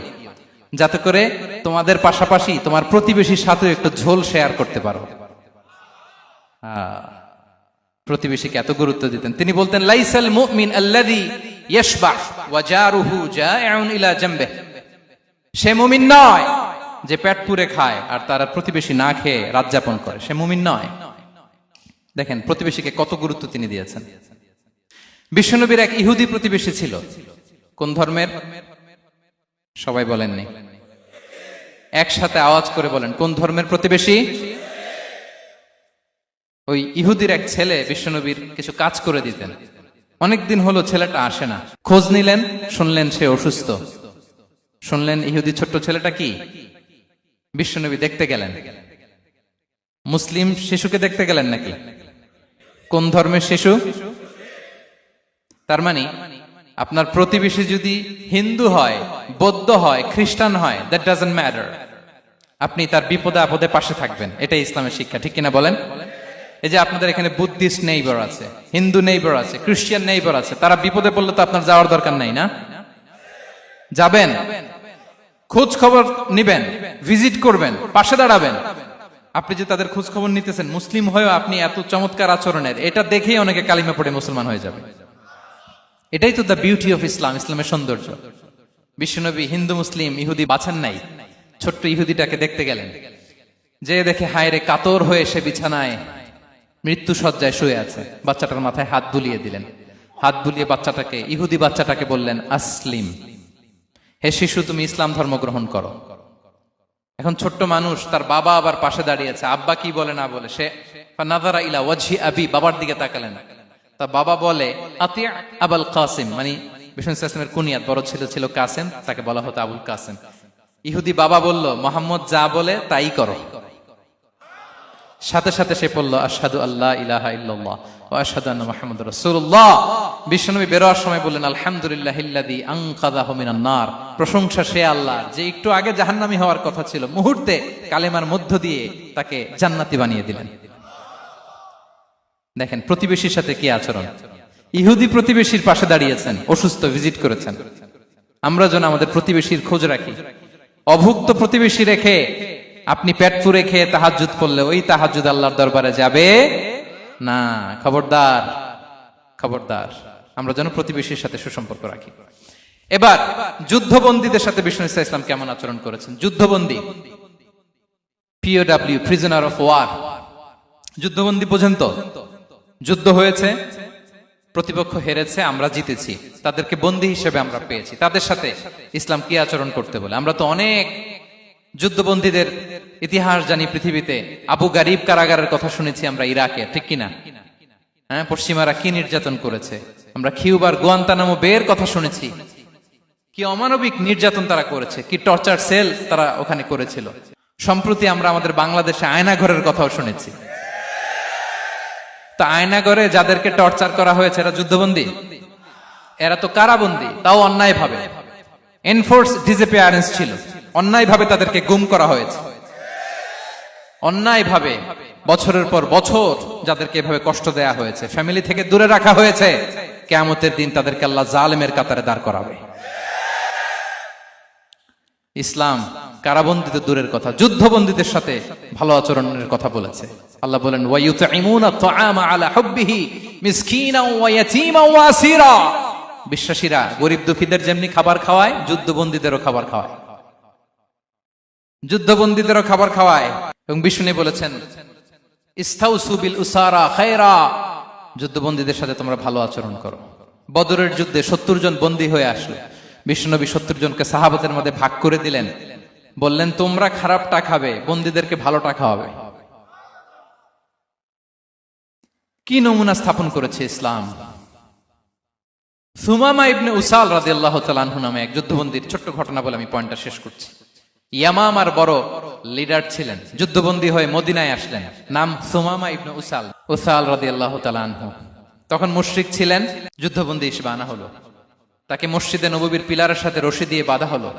যাতে করে তোমাদের পাশাপাশি তোমার প্রতিবেশীর সাথে একটু ঝোল শেয়ার করতে পারো। প্রতিবেশীকে এত গুরুত্ব দিতেন। তিনি বলতেন, লাইসাল মুমিন আল্লাযী ইয়াশবা ওয়া জারুহু জাইউন ইলা জামবিহি, সে মুমিন নয় যে পেট পুরে খায় আর তার প্রতিবেশী না খেয়ে রাত যাপন করে, সে মুমিন নয়। দেখেন প্রতিবেশীকে কত গুরুত্ব তিনি দিয়েছেন। বিশ্বনবীর এক ইহুদি প্রতিবেশী ছিল। কোন ধর্মের? সবাই বলেননি, একসাথে আওয়াজ করে বলেন, কোন ধর্মের প্রতিবেশী? ওই ইহুদির এক ছেলে বিশ্বনবীর কিছু কাজ করে দিতেন। অনেকদিন হলো ছেলেটা আসে না। খোঁজ নিলেন, শুনলেন সে অসুস্থ। শুনলেন ইহুদি ছোট্ট ছেলেটা কি? বিশ্বনবী দেখতে গেলেন। মুসলিম শিশুকে দেখতে গেলেন নাকি? কোন ধর্মের শিশু? তার মানে আপনার প্রতিবেশী যদি হিন্দু হয়, বৌদ্ধ হয়, খ্রিস্টান হয়, দ্যাট ডাজন্ট ম্যাটার, আপনি তার বিপদে আপদে পাশে থাকবেন। এটাই ইসলামের শিক্ষা, ঠিক কিনা বলেন? এই যে আপনাদের এখানে বুদ্ধিস্ট নেইবার আছে, হিন্দু নেইবার আছে, খ্রিস্টান নেইবার আছে, তারা বিপদে পড়লে তো আপনার যাওয়ার দরকার নাই, না? যাবেন, খোঁজ খবর নিবেন, ভিজিট করবেন, পাশে দাঁড়াবেন। আপনি যে তাদের খোঁজ খবর নিতেছেন, মুসলিম হয়েও আপনি এত চমৎকার আচরণের, এটা দেখেই অনেকে কালিমা পড়ে মুসলমান হয়ে যাবে। এটাই তো দ্য বিউটি অফ ইসলাম, ইসলামের সৌন্দর্য। বিশ্বনবী হিন্দু মুসলিম ইহুদি বাছেন নাই, ছোট্ট ইহুদিটাকে দেখতে গেলেন। যে দেখে হায় রে, কাতর হয়ে সে বিছানায় মৃত্যু শয্যায় শুয়ে আছে। বাচ্চাটার মাথায় হাত বুলিয়ে দিলেন। হাত বুলিয়ে বাচ্চাটাকে, ইহুদি বাচ্চাটাকে বললেন, আসলিম, হে শিশু, তুমি ইসলাম ধর্ম গ্রহণ করো। এখন ছোট্ট মানুষ, তার বাবা আবার পাশে দাঁড়িয়ে আছে, আব্বা কি বলে না বলে, সে নাযারা ইলা ওয়াজহি আবি, বাবার দিকে তাকালেন। তা বাবা বলে, আতি আবুল কাসিম, মানে বিষ্ণু ইসলামের কুনিয়াত, বড় ছেলে ছিল কাসেম, তাকে বলা হতো আবুল কাসেম। ইহুদি বাবা বলল, মোহাম্মদ যা বলে তাই করো। সাথে সাথে সে পড়ল, আশহাদু আল্লা ইলাহা ইল্লাল্লাহ ওয়া আশহাদু আন্না মুহাম্মাদুর রাসূলুল্লাহ। বিশ্বনবী বের হওয়ার সময় বললেন, আলহামদুলিল্লাহিল্লাযী আনকাযাহু মিনান নার, প্রশংসা সে আল্লাহ যে একটু আগে জাহান্নামী হওয়ার কথা ছিল, মুহূর্তে কালেমার মধ্য দিয়ে তাকে জান্নাতি বানিয়ে দিলেন। দেখেন প্রতিবেশীর সাথে কি আচরণ। ইহুদি প্রতিবেশীর পাশে দাঁড়িয়েছেন, অসুস্থ, ভিজিট করেছেন। আমরা যেন আমাদের প্রতিবেশীর খোঁজ রাখি। অভুক্ত প্রতিবেশী রেখে আপনি পেট পুরে খেয়ে তাহাজ্জুদ পড়লে ওই তাহাজ্জুদ আল্লাহর দরবারে যাবে না। খবরদার, খবরদার, আমরা যেন প্রতিবেশীর সাথে সুসম্পর্ক রাখি। এবার যুদ্ধবন্দীদের সাথে বিষ্ণু ইসলাম কেমন আচরণ করেছেন। যুদ্ধবন্দী, POW, প্রিজনার অফ ওয়ার, যুদ্ধবন্দী পর্যন্ত যুদ্ধ হয়েছে, প্রতিপক্ষ হেরেছে, আমরা জিতেছি, তাদেরকে বন্দী হিসেবে আমরা পেয়েছি, তাদের সাথে ইসলাম কি আচরণ করতে বলে। আমরা তো অনেক যুদ্ধবন্দীদের ইতিহাস জানি পৃথিবীতে। আবু গারিব কারাগারের কথা শুনেছি আমরা ইরাকে, ঠিক কিনা? হ্যাঁ, পশ্চিমারা কি নির্যাতন করেছে। আমরা কিউবার গুয়ান্তানামো বের কথা শুনেছি, কি অমানবিক নির্যাতন তারা করেছে, কি টর্চার সেল তারা ওখানে করেছিল। সম্প্রতি আমরা আমাদের বাংলাদেশে আয়নাঘরের কথাও শুনেছি। তা আয়নাঘরে যাদেরকে টর্চার করা হয়েছে এরা যুদ্ধবন্দী? এরা তো কারাবন্দী, তাও অন্যায় ভাবে। এনফোর্স ডিসঅ্যাপিয়ারেন্স ছিল, অন্যায় ভাবে তাদেরকে গুম করা হয়েছে। অন্যায় ভাবে বছরের পর বছর যাদেরকে এভাবে কষ্ট দেয়া হয়েছে, ফ্যামিলি থেকে দূরে রাখা হয়েছে, কিয়ামতের দিন তাদেরকে আল্লাহ জালেমের কাতারে দাঁড় করাবে। ইসলাম কারাবন্দীদের দূরের কথা, যুদ্ধবন্দীদের সাথে ভালো আচরণের কথা বলেছে। আল্লাহ বলেন, ওয়া ইউতঈমুনা আত-তাআমা আলা হুব্বিহি মিসকিনাও ওয়া ইয়াতীমান ওয়া আসীরা। বিশ্বাসীরা গরিব দুঃখীদের যেমনি খাবার খাওয়ায়, যুদ্ধবন্দীদেরও খাবার খাওয়ায়, যুদ্ধবন্দীদেরও খাবার খাওয়ায়। এবং বিষ্ণু বলেছেন, ইস্তাউসু বিল উসারা খায়রা, যুদ্ধবন্দীদের সাথে তোমরা ভালো আচরণ করো। বদরের যুদ্ধে 70 জন বন্দী হয়ে আসলো। বিশ্বনবী 70 জনকে সাহাবাদের মধ্যে ভাগ করে দিলেন। বললেন তোমরা খারাপটা খাবে, বন্দীদেরকে ভালোটা খাওয়াবে। কি নমুনা স্থাপন করেছে ইসলাম। সুমামা ইবনে উসাল রাদিয়াল্লাহু তাআলা আনহু নামে এক যুদ্ধবন্দীর ছোট্ট ঘটনা বলে আমি পয়েন্টটা শেষ করছি। ইয়ামামার বড় লিডার ছিলেন, যুদ্ধবন্দী হয়ে মদিনায় আসলেন, নাম সুমামা ইবনে উসাল রাদিয়াল্লাহু তাআলা আনহু। তখন মুশরিক ছিলেন, যুদ্ধবন্দী হিসেবে আনা হলো। তাকে মসজিদে নববীর পিলারের সাথে রশি দিয়ে বাঁধা হলো।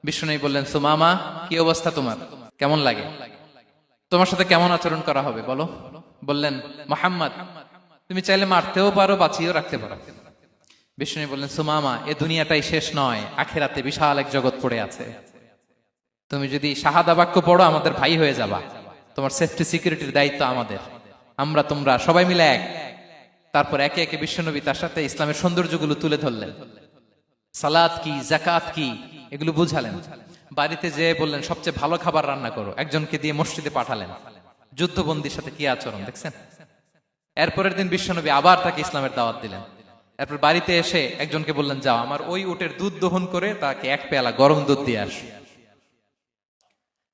বিষ্ণু বললেন, সুমামা কি অবস্থা তোমার, কেমন লাগে, তোমার সাথে কেমন আচরণ করা হবে বলো। বললেন, মুহাম্মদ তুমি চাইলে মারতেও পারো, বাঁচিয়েও রাখতে পারো। বিষ্ণু বললেন, সুমামা এ দুনিয়াটাই শেষ নয়, আখিরাতে বিশাল এক জগৎ পড়ে আছে। তুমি যদি শাহাদা বাক্য পড়ো আমাদের ভাই হয়ে যাবা, তোমার সেফটি সিকিউরিটির দায়িত্ব আমাদের, আমরা তোমরা সবাই মিলে এক। তারপর একে একে বিশ্বনবী তার সাথে ইসলামের সৌন্দর্যগুলো তুলে ধরলেন। সালাত কি, যাকাত কি, এগুলো বুঝালেন। বাড়িতে যেয়ে বললেন সবচেয়ে ভালো খাবার রান্না করো, একজনকে দিয়ে মসজিদে পাঠালেন। যুদ্ধবন্দীর সাথে কি আচরণ দেখছেন। এরপরের দিন বিশ্বনবী আবার তাকে ইসলামের দাওয়াত দিলেন। এরপর বাড়িতে এসে একজনকে বললেন, যাও আমার ওই উটের দুধ দহন করে তাকে এক পেয়ালা গরম দুধ দিয়ে আস।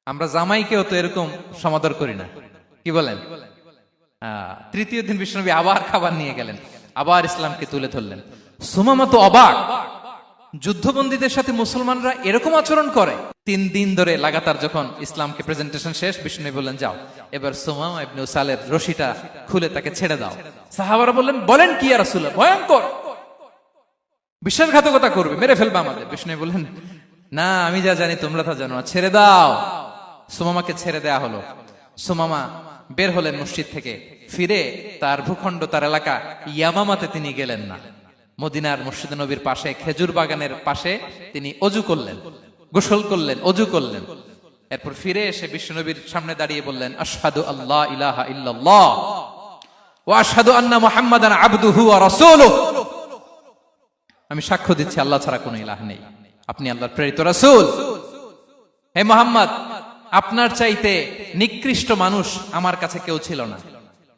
আমরা জামাইকেও তো এরকম সমাদর করি না, কি বলেন। তৃতীয় দিন বিশ্বনবী আবার খাবার নিয়ে গেলেন, আবার ইসলামকে তুলে ধরলেন। সুমামা তো অবাক, যুদ্ধবন্দীদের সাথে মুসলমানরা এরকম আচরণ করে। 3 দিন ধরে লাগাতার যখন ইসলামকে প্রেজেন্টেশন শেষ, বিষ্ণু বললেন, যাও এবার সুমামা ইবনে উসালের রশিটা খুলে তাকে ছেড়ে দাও। সাহাবারা বললেন, বলেন কি ইয়া রাসূলুল্লাহ, ভয়ঙ্কর, বিশ্বাসঘাতকতা করবে, মেরে ফেলবে আমাদের। বিষ্ণু বললেন, না আমি যা জানি তোমরা তা জানো না, ছেড়ে দাও। সুমামাকে ছেড়ে দেয়া হলো। সুমামা বের হলেন মসজিদ থেকে, ফিরে তার ভূখণ্ড, তার এলাকা ইয়ামামাতে তিনি গেলেন না। মদিনার মসজিদে নবীর পাশে খেজুর বাগানের পাশে তিনি অজু করলেন, গোসল করলেন, অজু করলেন। এরপর ফিরে এসে বিশ্বনবীর সামনে দাঁড়িয়ে বললেন, আশহাদু আল্লা ইলাহা ইল্লাল্লাহ ওয়া আশহাদু আন্না মুহাম্মাদান আবদুহু ওয়া রাসূলুহু। আমি সাক্ষ্য দিচ্ছি আল্লাহ ছাড়া কোনো ইলাহ নেই, আপনি আল্লাহর প্রেরিত রাসূল। হে মুহাম্মদ, আপনার চাইতে নিকৃষ্ট মানুষ আমার কাছে কেউ ছিল না,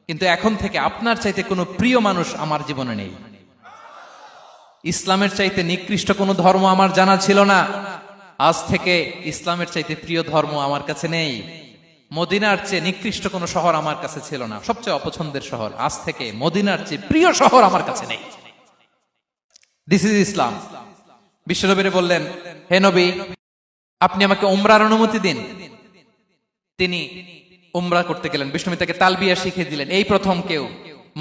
কিন্তু এখন থেকে আপনার চাইতে কোনো প্রিয় মানুষ আমার জীবনে নেই। ইসলামের চাইতে নিকৃষ্ট কোনো ধর্ম আমার জানা ছিল না, আজ থেকে ইসলামের চাইতে প্রিয় ধর্ম আমার কাছে নেই। মদিনার চেয়ে নিকৃষ্ট কোনো শহর আমার কাছে ছিল না, সবচেয়ে অপছন্দের শহর, আজ থেকে মদিনার চেয়ে প্রিয় শহর আমার কাছে নেই। দিস ইজ ইসলাম। বিশ্বনবী বললেন, হে নবী, আপনি আমাকে উমরার অনুমতি দিন। তিনি উমরা করতে গেলেন। বিষ্ণু তাকে তালবিয়া শিখিয়ে দিলেন। এই প্রথম কেউ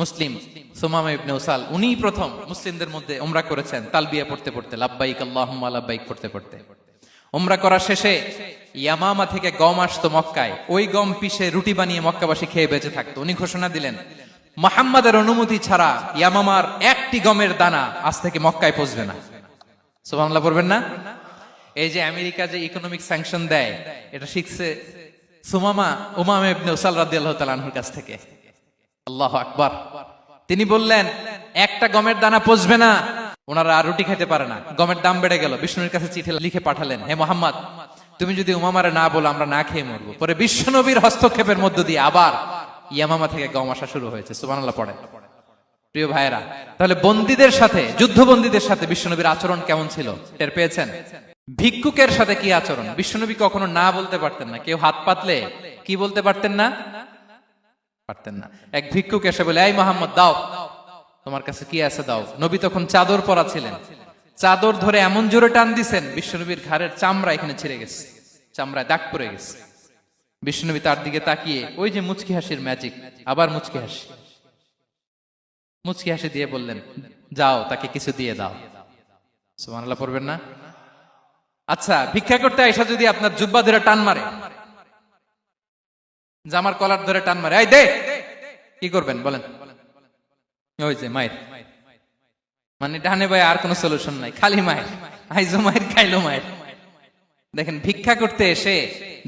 মুসলিম, সুমামা ইবনে উসাল, উনিই প্রথম মুসলিমদের মধ্যে উমরা করেছেন তালবিয়া পড়তে পড়তে, লাব্বাইক আল্লাহুম্মা লাব্বাইক পড়তে পড়তে। উমরা করা শেষে ইয়ামামা থেকে গম আসতো মক্কায়, ওই গম পিষে রুটি বানিয়ে মক্কাবাসী খেয়ে বেঁচে থাকতো। উনি ঘোষণা দিলেন, মুহাম্মাদের অনুমতি ছাড়া ইয়ামামার একটি গমের দানা আজ থেকে মক্কায় পৌঁছবে না। সুবহানাল্লাহ পড়বেন না? এই যে আমেরিকা যে ইকোনমিক স্যাংশন দেয়, এটা শিখছে সুমামা উমামা ইবনে উসাল রাদিয়াল্লাহু তাআলা আনহুর কাছ থেকে। আল্লাহু আকবার। তিনি বললেন, একটা গমের দানা পচবে না, ওনারা আর রুটি খেতে পারে না। গমের দাম বেড়ে গেল। বিষ্ণুর কাছে চিঠি লিখে পাঠালেন, হে মুহাম্মদ, তুমি যদি উমামারে না বলো আমরা না খেয়ে মরবো। পরে বিশ্বনবীর হস্তক্ষেপের মধ্য দিয়ে আবার ইয়ামামা থেকে গম আসা শুরু হয়েছে। সুবহানাল্লাহ পড়েন। প্রিয় ভাইয়েরা, তাহলে বন্দীদের সাথে, যুদ্ধবন্দীদের সাথে বিশ্বনবীর আচরণ কেমন ছিল টের পেয়েছেন? ভিক্ষুকের সাথে কি আচরণ? বিশ্বনবী কখনো না বলতে পারতেন না। কেউ হাত পাতলে কি বলতে পারতেন না? পারতেন না। এক ভিক্ষুক এসে বলে, এই মুহাম্মদ দাও, তোমার কাছে কি আছে দাও। নবী তখন চাদর পরা ছিলেন, চাদর ধরে এমন জোরে টান দিছেন বিশ্বনবীর ঘাড়ের চামড়া এখানে ছিঁড়ে গেছে, চামড়ায় দাগ পড়ে গেছে। বিশ্বনবী তার দিকে তাকিয়ে, ওই যে মুচকি হাসির ম্যাজিক, আবার মুচকি হাসি, মুচকি হাসি দিয়ে বললেন, যাও তাকে কিছু দিয়ে দাও। সুবহানাল্লাহ পড়বেন না? আচ্ছা, ভিক্ষা করতে আইসা যদি আপনার জুব্বা ধরে টান মারে, জামার কলার ধরে টান মারে, এই দে, কি করবেন বলেন? ওই যে মায়ের, মানে ডানে ভাই আর কোন সলিউশন নাই, খালি মায়ের, আইজো মায়ের খাইলো মায়ের। দেখেন, ভিক্ষা করতে এসে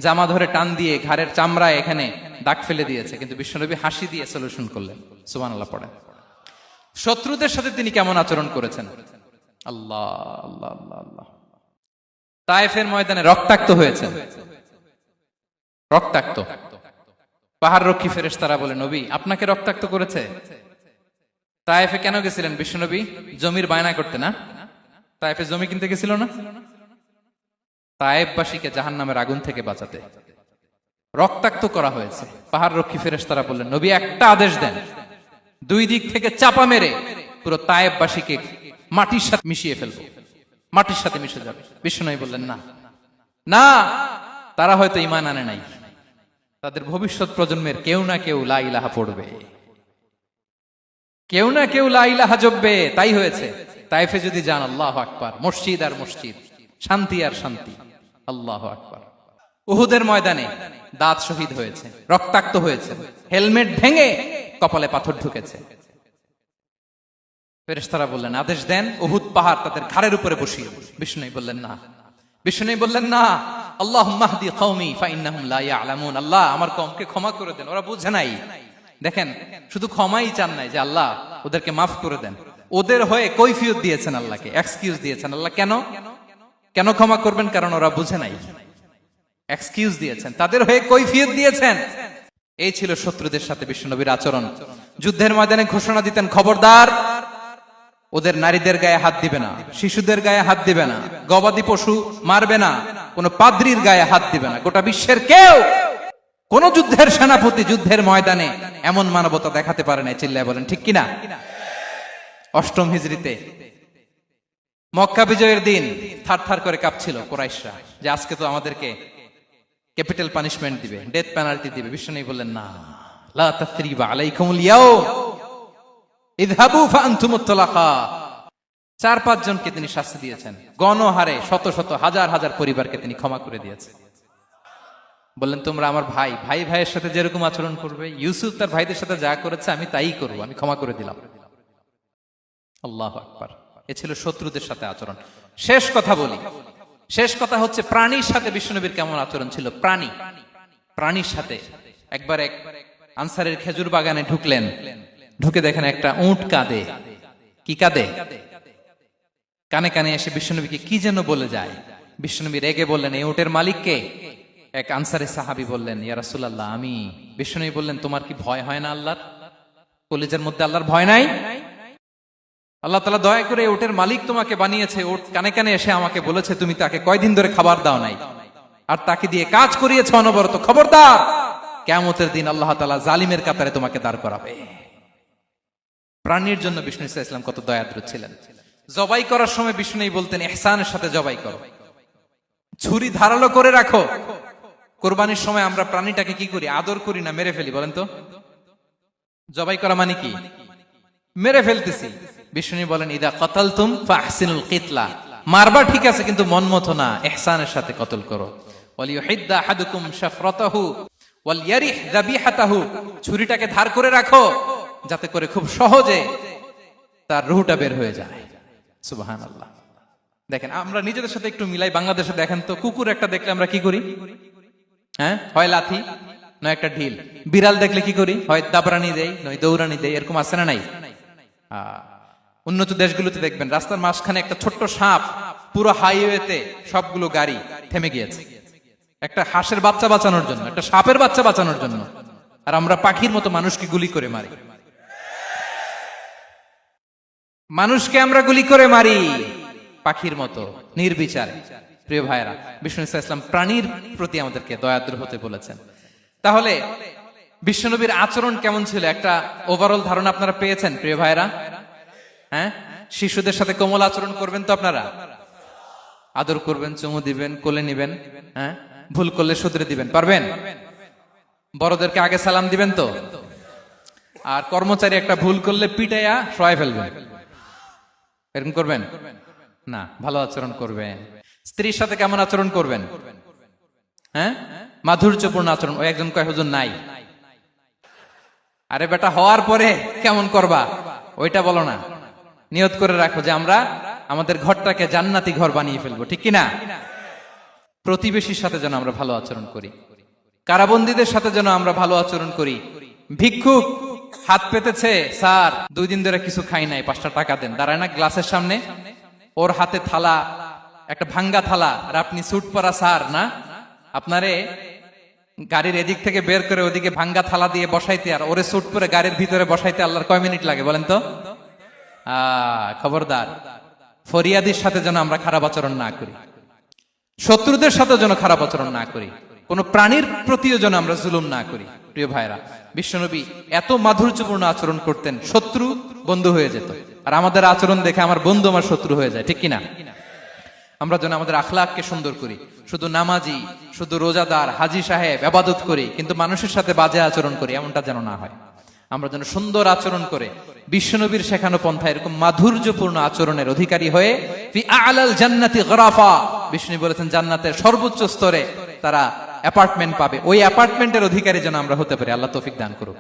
জামা ধরে টান দিয়ে ঘাড়ের চামড়ায় এখানে দাগ ফেলে দিয়েছে, কিন্তু বিশ্বনবী হাসি দিয়ে সলিউশন করলেন। সুবহানাল্লাহ পড়েন। শত্রুদের সাথে তিনি কেমন আচরণ করেছেন? আল্লাহ আল্লাহ আল্লাহ আল্লাহ। তায়েফের ময়দানে রক্তাক্ত হয়েছে, রক্তাক্ত। পাহাড় রক্ষী ফেরেশতারা বলে, নবী আপনাকে রক্তাক্ত করেছে? তায়েফে কেন গেছিলেন বিশ্বনবী? জমির বায়না করতে না? তায়েফে জমি কিনতে গেছিল না? তায়েববাসীকে জাহান্নামের আগুন থেকে বাঁচাতে রক্তাক্ত করা হয়েছে। পাহাড় রক্ষী ফেরেশতারা বললেন, নবী একটা আদেশ দেন, দুই দিক থেকে চাপা মেরে পুরো তায়েববাসীকে মাটির সাথে মিশিয়ে ফেলবো, মাটির সাথে মিশে যাবে। বিষ্ণু বললেন, না না, তারা হয়তো ঈমান আনে নাই, তাদের ভবিষ্যৎ প্রজন্মের কেউ না কেউ লা ইলাহা পড়বে, কেউ না কেউ লা ইলাহা জপবে। তাই হয়েছে। তাইফে যদি যান, আল্লাহু আকবার, মসজিদ আর মসজিদ, শান্তি আর শান্তি। আল্লাহু আকবার। উহুদের ময়দানে দাঁত শহীদ হয়েছে, রক্তাক্ত হয়েছে, হেলমেট ভেঙে কপালে পাথর ঢুকেছে। ফেরেশতারা বললেন, আদেশ দেন, উহুদ পাহাড় তাদের ঘাড়ের উপরে বসিয়ে। বিষ্ণু বললেন, না। বিষ্ণু বললেন, না, আল্লাহুম্মা হদি কওমি ফাইন্নাহুম লা ইয়ালামুন। আল্লাহ, আমার কওমকে ক্ষমা করে দেন, ওরা বুঝে নাই। দেখেন, শুধু ক্ষমাই চান নাই যে আল্লাহ ওদেরকে মাফ করে দেন, ওদের হয়ে কৈফিয়ত দিয়েছেন আল্লাহকে, এক্সকিউজ দিয়েছেন। আল্লাহ কেন কেন ক্ষমা করবেন? কারণ ওরা বুঝে নাই। এক্সকিউজ দিয়েছেন, তাদের হয়ে কৈফিয়ত দিয়েছেন। এই ছিল শত্রুদের সাথে বিশ্বনবীর আচরণ। যুদ্ধের ময়দানে ঘোষণা দিতেন, খবরদার, ওদের নারীদের গায়ে হাত দিবে না, শিশুদের গায়ে হাত দিবে না, গবাদি পশু মারবে না, কোন পাদ্রীর গায়ে হাত দিবে না। গোটা বিশ্বের কেউ, কোন যুদ্ধের সেনাপতি যুদ্ধের ময়দানে এমন মানবতা দেখাতে পারে না। চিল্লায় বলেন ঠিক কিনা? অষ্টম হিজরিতে মক্কা বিজয়ের দিন থারথার করে কাঁপছিল কুরাইশরা যে আজকে তো আমাদেরকে ক্যাপিটাল পানিশমেন্ট দিবে, ডেথ পেনাল্টি দিবে। বিশ্বনবী বললেন, না, লা তাসরিবা আলাইকুমুল ইয়াউম ইযহাবু ফাআনতুমুত তালাকা। 4-5 জনকে তিনি শাস্তি দিয়েছেন, গণহারে শত শত হাজার হাজার পরিবারকে তিনি ক্ষমা করে দিয়েছেন। বললেন, তোমরা আমার ভাই, ভাই ভাইয়ের সাথে যেরকম আচরণ করবে, ইউসুফ তার ভাইদের সাথে যা করেছে আমি তাই করব, আমি ক্ষমা করে দিলাম। আল্লাহু আকবার। এ ছিল শত্রুদের সাথে আচরণ। শেষ কথা বলি, শেষ কথা হচ্ছে প্রাণীর সাথে বিশ্বনবীর কেমন আচরণ ছিল। প্রাণীর সাথে একবার এক আনসারের খেজুর বাগানে ঢুকলেন, ঢুকে দেখেন একটা উট কাঁদে। কি কাঁদে? কানে কানে এসে বিশ্বনবীকে কি যেন বলে যায়। বিশ্বনবী রেগে বললেন, এই উটের মালিক কে? এক আনসারে সাহাবী বললেন, ইয়া রাসূলুল্লাহ, আমি। বিশ্বনবী বললেন, তোমার কি ভয় হয় না আল্লাহর? কলিজার মধ্যে আল্লাহর ভয় নাই? আল্লাহ তাআলা দয়া করে উটের মালিক তোমাকে বানিয়েছে, উট কানে কানে এসে আমাকে বলেছে তুমি তাকে কয়দিন ধরে খাবার দাও নাই, আর তাকে দিয়ে কাজ করিয়েছে অনবরত। খবরদার, কিয়ামতের দিন আল্লাহ তাআলা জালিমের কাতারে তোমাকে দাঁড় করাবে। প্রাণীর জন্য বিষ্ণু ইসলাম কত দয়াদ্র ছিলেন। জবাই করার সময় বিষ্ণু বলতেন, ইহসানের সাথে জবাই করো, ছুরি ধারালো করে রাখো। কোরবানির সময় আমরা প্রাণীটাকে কি করি? আদর করি না মেরে ফেলি? বলেন তো, জবাই করা মানে কি? মেরে ফেলতেছি। বিষ্ণু বলেন, ইদা কাতালতুম ফাহসিনুল কিতলা, মারবা ঠিক আছে, কিন্তু মন মতো না, ইহসানের সাথে কতল করো। ওয়ালিয়ুহিদ্দা আহাদুকুম শাফরাতাহু ওয়ালইয়ারিহ যাবিহাতাহু, ছুরিটাকে ধার করে রাখো যাতে করে খুব সহজে তার রূহটা বের হয়ে যায়। সুবহানাল্লাহ। দেখেন, আমরা নিজেদের সাথে একটু মিলাই। বাংলাদেশে দেখেন তো, কুকুর একটা দেখলে আমরা কি করি? হ্যাঁ, হয় লাথি নয় একটা ঢিল। বিড়াল দেখলে কি করি? হয় দাবরানি দেই নয় দৌড়ানি দেই। এরকম আছে না নাই? উন্নত দেশগুলোতে দেখবেন রাস্তার মাঝখানে একটা ছোট্ট সাপ, পুরো হাইওয়েতে সবগুলো গাড়ি থেমে গিয়েছে একটা হাঁসের বাচ্চা বাঁচানোর জন্য, একটা সাপের বাচ্চা বাঁচানোর জন্য। আর আমরা পাখির মতো মানুষকে গুলি করে মারি। মানুষকে আমরা গুলি করে মারি পাখির মতো নির্বিচারে। প্রিয় ভাইরা, বিষ্ণু ইসলাম প্রাণীর প্রতি আমাদেরকে দয়াদ্র হতে বলেছেন। তাহলে বিশ্বনবীর আচরণ কেমন ছিল একটা ওভারঅল ধারণা আপনারা পেয়েছেন প্রিয় ভাইরা? হ্যাঁ, শিশুদের সাথে কোমল আচরণ করবেন তো আপনারা? আদর করবেন, চুমু দিবেন, কোলে নিবেন, হ্যাঁ, ভুল করলে শুধরে দিবেন, পারবেন? বড়দেরকে আগে সালাম দিবেন তো? আর কর্মচারী একটা ভুল করলে পিটাইয়া শোয়াই ফেলবেন, এরকম করবেন না? ভালো আচরণ করবেন। স্ত্রীর সাথে কেমন আচরণ করবেন? হ্যাঁ, মাধুর্যপূর্ণ আচরণ। ওই একজন কয়, হুজুর নাই। আরে বেটা, হওয়ার পরে কেমন করবা ওইটা বলো না। নিয়ত করে রাখো যে আমরা আমাদের ঘরটাকে জান্নাতি ঘর বানিয়ে ফেলবো, ঠিক কিনা? প্রতিবেশীর সাথে যেন আমরা ভালো আচরণ করি, কারাবন্দীদের সাথে যেন আমরা ভালো আচরণ করি। ভিক্ষুক হাত পেতেছে, স্যার 2 দিন ধরে কিছু খাই নাই, 5টা টাকা দেন। দাঁড়ায় না গ্লাসের সামনে, ওর হাতে থালা, একটা ভাঙ্গা থালা, আর আপনি স্যুট পরা স্যার না, আপনারে গাড়ির এদিক থেকে বের করে ওদিকে ভাঙ্গা থালা দিয়ে বসাইতে, আর ওরে স্যুট পরে গাড়ির ভিতরে বসাইতে আল্লাহর কয় মিনিট লাগে বলেন তো? খবরদার, ফরিয়াদির সাথে যেন আমরা খারাপ আচরণ না করি। শত্রুদের সাথে যেন খারাপ আচরণ না করি, কোন প্রাণীর প্রতিও যেন আমরা জুলুম না করি। প্রিয় ভাইরা, বিশ্বনবী এত মাধুর্যপূর্ণ আচরণ করতেন, শত্রু বন্ধু হয়ে যেত। আর আমাদের আচরণ দেখে আমার বন্ধু আমার শত্রু হয়ে যায়, ঠিক কিনা? আমরা যেন আমাদের আখলাককে সুন্দর করি। শুধু নামাজি, শুধু রোজাদার, হাজি সাহেব ইবাদত করি, কিন্তু মানুষের সাথে বাজে আচরণ করি, এমনটা যেন না হয়। আমরা যেন সুন্দর আচরণ করে বিশ্বনবীর শেখানো পন্থা এরকম মাধুর্যপূর্ণ আচরণের অধিকারী হয়ে ফি আ'লাল জান্নাতি গরাফা, বিষ্ণু বলেছেন জান্নাতের সর্বোচ্চ স্তরে তারা অ্যাপার্টমেন্ট পাবে, ওই অ্যাপার্টমেন্টের অধিকারী যেন আমরা হতে পারি। আল্লাহ তৌফিক দান করুক।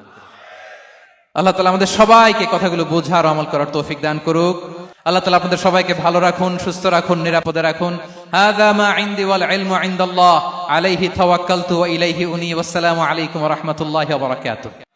আল্লাহ তাআলা আমাদের সবাইকে কথাগুলো বোঝার আমল করার তৌফিক দান করুক। আল্লাহ তাআলা আপনাদের সবাইকে ভালো রাখুন, সুস্থ রাখুন, নিরাপদে রাখুন। হাযা মা ইনদি ওয়াল ইলমু ইনদাল্লাহ আলাইহি তাওয়াক্কালতু ওয়া ইলাইহি উনী। ওয়াসসালামু আলাইকুম ওয়া রাহমাতুল্লাহি ওয়া বারাকাতুহু।